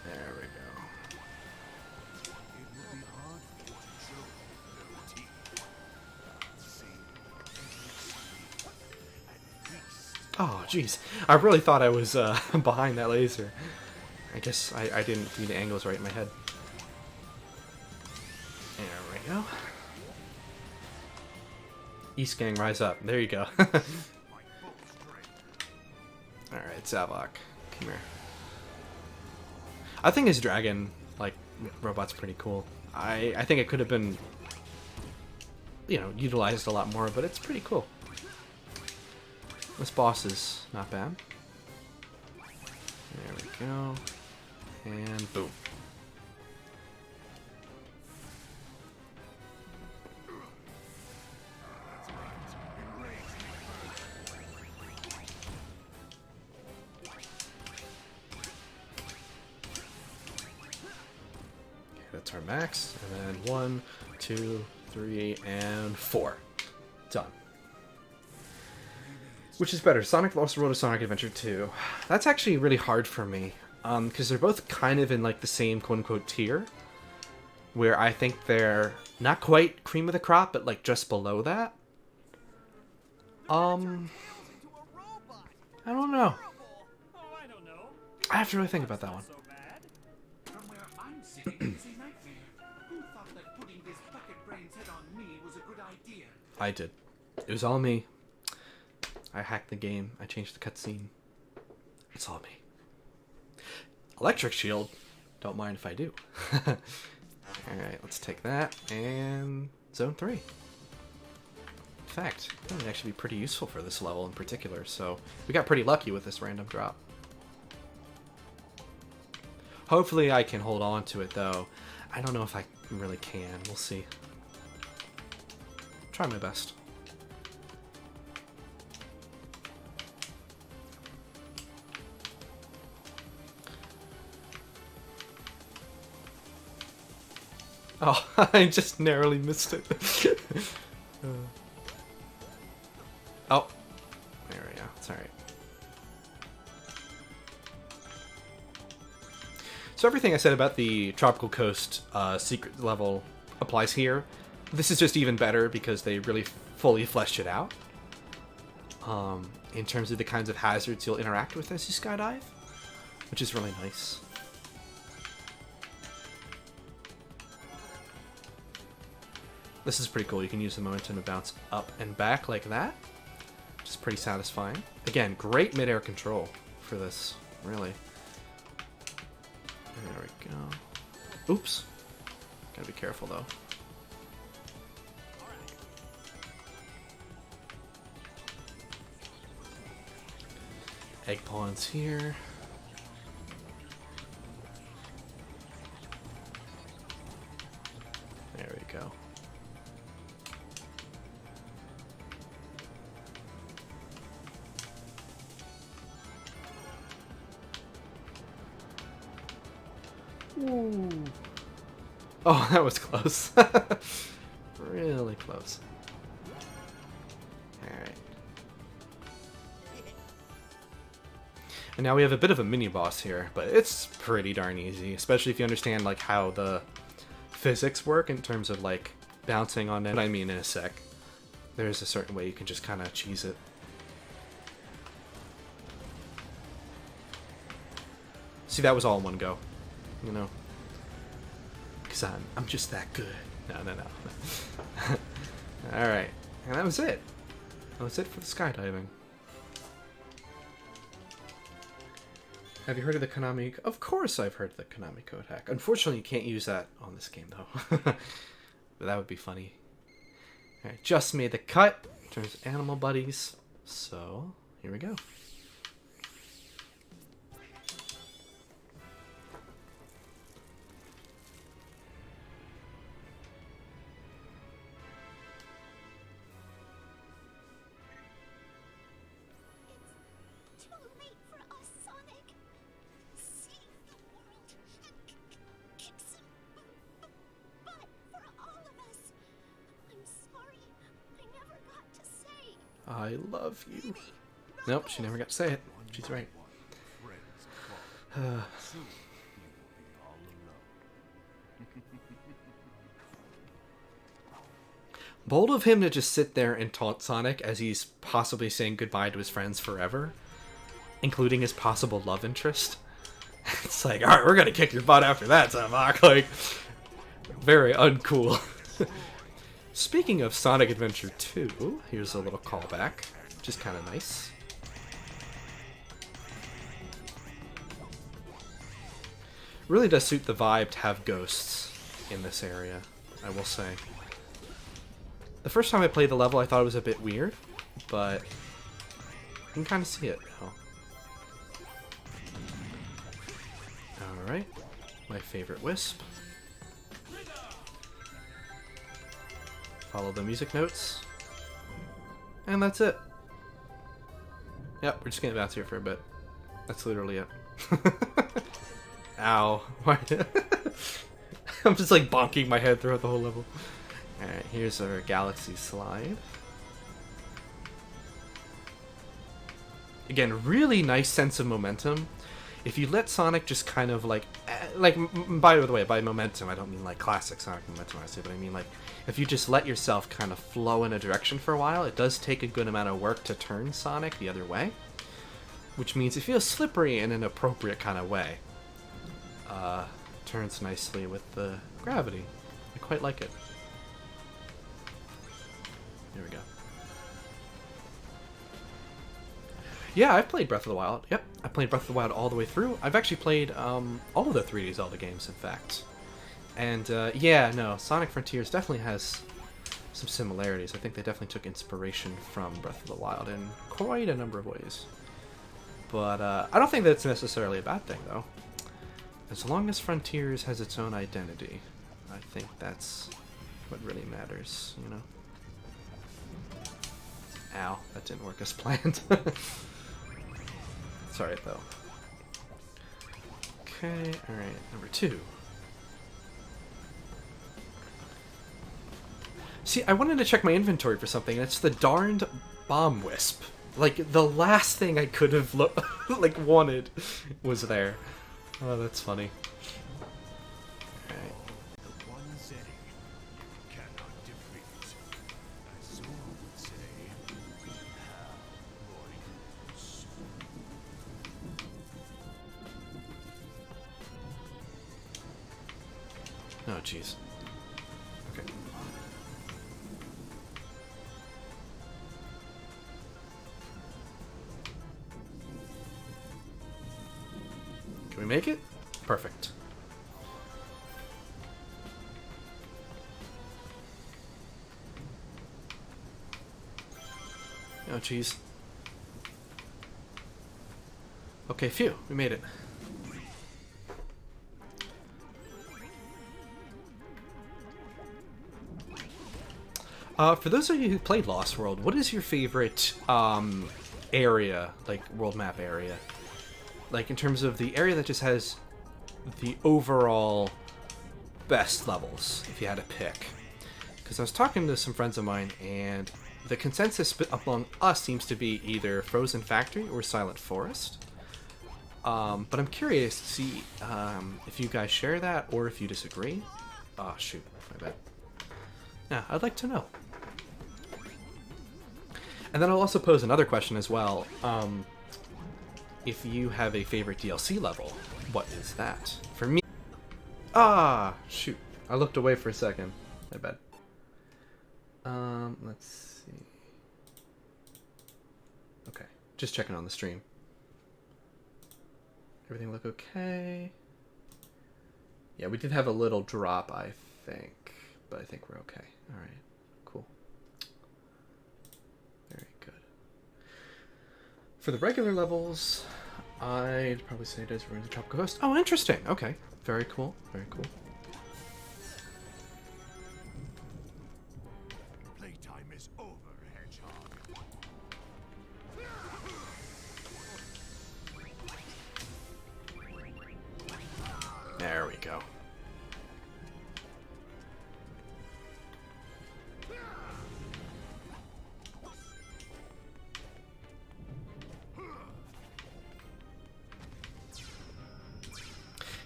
There we go. It will be hard for you to show no teeth. See every at least. Oh, jeez. I really thought I was behind that laser. I guess I didn't do the angles right in my head. There we go. East Gang, rise up. There you go. Alright, Zavok. Come here. I think his dragon, like, robot's pretty cool. I think it could have been, you know, utilized a lot more, but it's pretty cool. This boss is not bad. There we go. And boom. That's our max. And then 1, 2, 3, and 4. Done. Which is better, Sonic Lost World or Sonic Adventure 2? That's actually really hard for me, because they're both kind of in like the same quote-unquote tier, where I think they're not quite cream of the crop, but like just below that. I don't know. Oh, I don't know. I have to really think about that one. So bad. From where I'm sitting is a nightmare. Who thought that putting this bucket brain's head on me was a good idea? I did. It was all me. I hacked the game. I changed the cutscene. It's all me. Electric Shield. Don't mind if I do. Alright, let's take that. And Zone 3. In fact, that would actually be pretty useful for this level in particular, so we got pretty lucky with this random drop. Hopefully I can hold on to it, though. I don't know if I really can. We'll see. Try my best. Oh, I just narrowly missed it. Oh, there we go. It's alright. So everything I said about the Tropical Coast secret level applies here. This is just even better because they really fully fleshed it out. In terms of the kinds of hazards you'll interact with as you skydive, which is really nice. This is pretty cool. You can use the momentum to bounce up and back like that, which is pretty satisfying. Again, great mid-air control for this, really. There we go. Oops. Gotta be careful, though. Egg pawns here. There we go. Ooh. Oh, that was close. Really close. Alright. And now we have a bit of a mini-boss here, but it's pretty darn easy, especially if you understand like how the physics work in terms of like bouncing on it. What I mean in a sec. There's a certain way you can just kind of cheese it. See, that was all in one go. You know, because I'm just that good. No. All right, and that was it. That was it for the skydiving. Have you heard of the Konami? Of course, I've heard of the Konami code hack. Unfortunately, you can't use that on this game though. But that would be funny. All right, just made the cut in terms of animal buddies. So here we go. I love you. Nope, she never got to say it. She's right. Bold of him to just sit there and taunt Sonic as he's possibly saying goodbye to his friends forever, including his possible love interest. It's like, alright, we're gonna kick your butt after that, Zavok. Like, very uncool. Speaking of Sonic Adventure 2, here's a little callback, which is kind of nice. Really does suit the vibe to have ghosts in this area, I will say. The first time I played the level, I thought it was a bit weird, but you can kind of see it now. Alright, my favorite wisp. Follow the music notes. And that's it. Yep, we're just gonna bounce here for a bit. That's literally it. Ow. I'm just like bonking my head throughout the whole level. Alright, here's our galaxy slide. Again, really nice sense of momentum. If you let Sonic just kind of like by the way, by momentum, I don't mean like classic Sonic momentum, I say, but I mean like if you just let yourself kind of flow in a direction for a while, it does take a good amount of work to turn Sonic the other way, which means it feels slippery in an appropriate kind of way. Turns nicely with the gravity. I quite like it. There we go. Yeah, I've played Breath of the Wild. Yep, I played Breath of the Wild all the way through. I've actually played all of the 3D Zelda games, in fact. And yeah, no, Sonic Frontiers definitely has some similarities. I think they definitely took inspiration from Breath of the Wild in quite a number of ways. But I don't think that's necessarily a bad thing, though. As long as Frontiers has its own identity, I think that's what really matters, you know? Ow, that didn't work as planned. Sorry, though. Okay, alright, number 2. See, I wanted to check my inventory for something, and it's the darned bomb wisp. Like, the last thing I could have like wanted was there. Oh, that's funny. Alright. The one setting you cannot defeat. As Zoro would say, warriors. Oh, jeez. Okay. Can we make it? Perfect. Oh, jeez. Okay, phew, we made it. For those of you who played Lost World, what is your favorite area, like world map area? Like in terms of the area that just has the overall best levels, if you had to pick. Because I was talking to some friends of mine, and the consensus among us seems to be either Frozen Factory or Silent Forest. But I'm curious to see if you guys share that or if you disagree. Oh, shoot, my bad. Yeah, I'd like to know. And then I'll also pose another question as well. If you have a favorite DLC level, what is that? For me... Ah, shoot. I looked away for a second. My bad. Let's see. Okay, just checking on the stream. Everything look okay? Yeah, we did have a little drop, I think. But I think we're okay. Alright, cool. Very good. For the regular levels, I'd probably say Desert Ruins of Tropical Coast. Oh, interesting. Okay. Very cool. Very cool. Playtime is over, Hedgehog. There we go.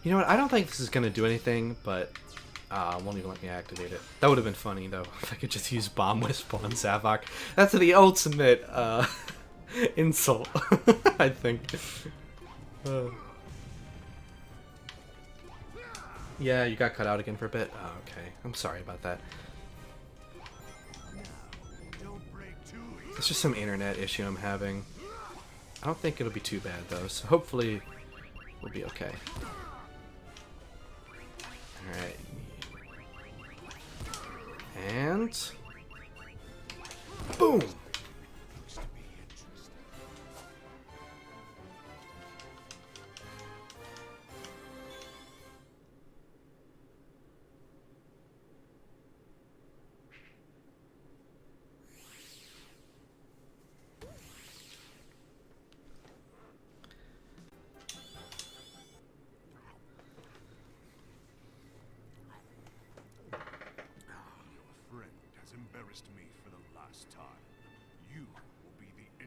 You know what? I don't think this is going to do anything, but won't even let me activate it. That would have been funny, though, if I could just use Bomb Wisp on Zavok. That's the ultimate insult, I think. Yeah, you got cut out again for a bit? Oh, okay. I'm sorry about that. It's just some internet issue I'm having. I don't think it'll be too bad, though, so hopefully we'll be okay. Alright. And... boom!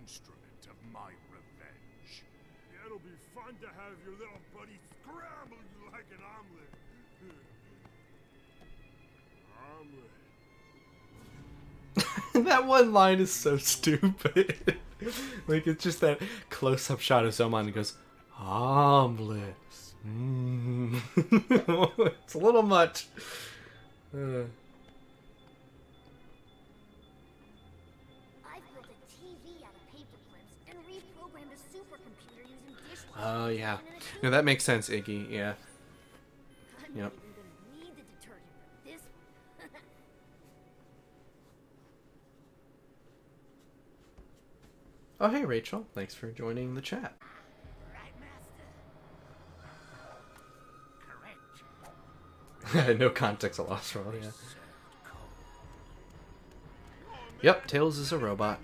instrument of my revenge. Yeah, it'll be fun to have your little buddy scramble you like an omelet. Omelet. That one line is so stupid. Like, it's just that close-up shot of Zoman and goes, omelet. Mm. It's a little much. I've built a TV out of paper clips and reprogrammed a supercomputer using dishwasher. Oh, yeah. and a No, that makes sense, Iggy. Yeah. I'm Yep. not even gonna need the detergent for this one. Oh, hey, Rachel. Thanks for joining the chat. Right, Master? Correct. No context of Lost World, yeah. Yep, Tails is a robot.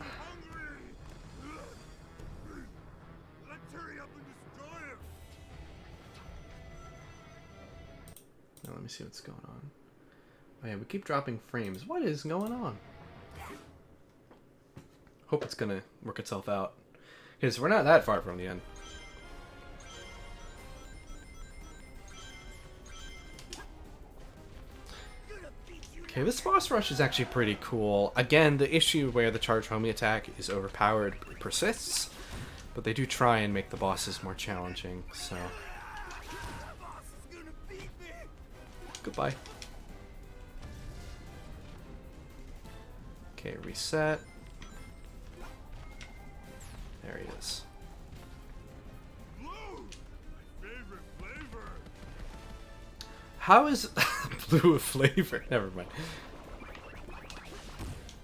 Let's hurry up and destroy him. Now, let me see what's going on. Oh, yeah, we keep dropping frames. What is going on? Hope it's gonna work itself out. Because we're not that far from the end. Okay, this boss rush is actually pretty cool. Again, the issue where the charge homie attack is overpowered persists, but they do try and make the bosses more challenging, so... Goodbye. Okay, reset. There he is. Blue, my favorite flavor. How is blue a flavor? Never mind.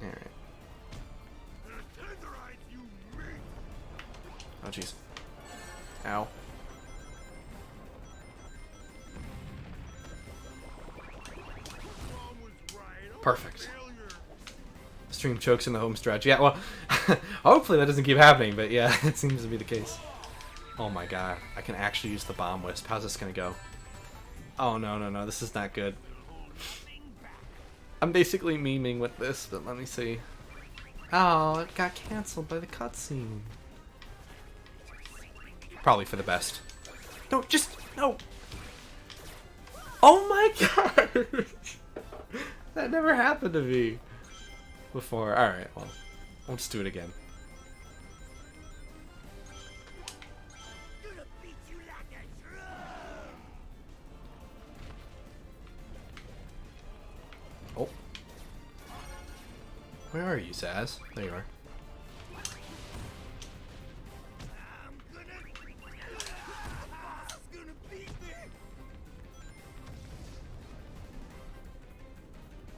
Alright. Tenderize you meat. Oh, jeez. Ow. Mom was right. I'm a Perfect. failure. Stream chokes in the home stretch. Yeah, well, hopefully that doesn't keep happening, but yeah, it seems to be the case. Oh my god, I can actually use the bomb wisp. How's this gonna go? Oh, no, no, no, this is not good. I'm basically memeing with this, but let me see. Oh, it got cancelled by the cutscene. Probably for the best. No, just, no! Oh my god! That never happened to me before. Alright, well, we'll just do it again. Gonna beat you like a drum. Oh. Where are you, Zaz? There you are. I'm gonna. Boss is gonna beat me.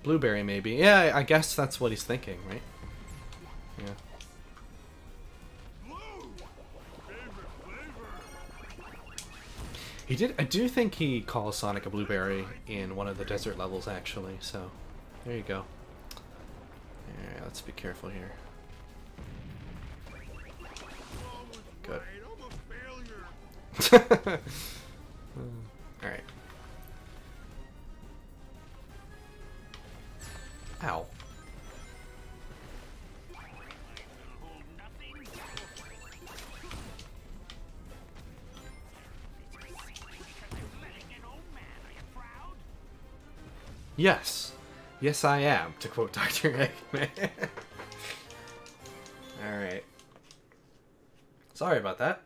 Blueberry, maybe. Yeah, I guess that's what he's thinking, right? Yeah. Blue, favorite flavor. He did. I do think he calls Sonic a blueberry in one of the desert levels, actually. So, there you go. Yeah, let's be careful here. Mom was Good. right. I'm a failure. All right. Ow. Yes. Yes, I am, to quote Dr. Eggman. Alright. Sorry about that.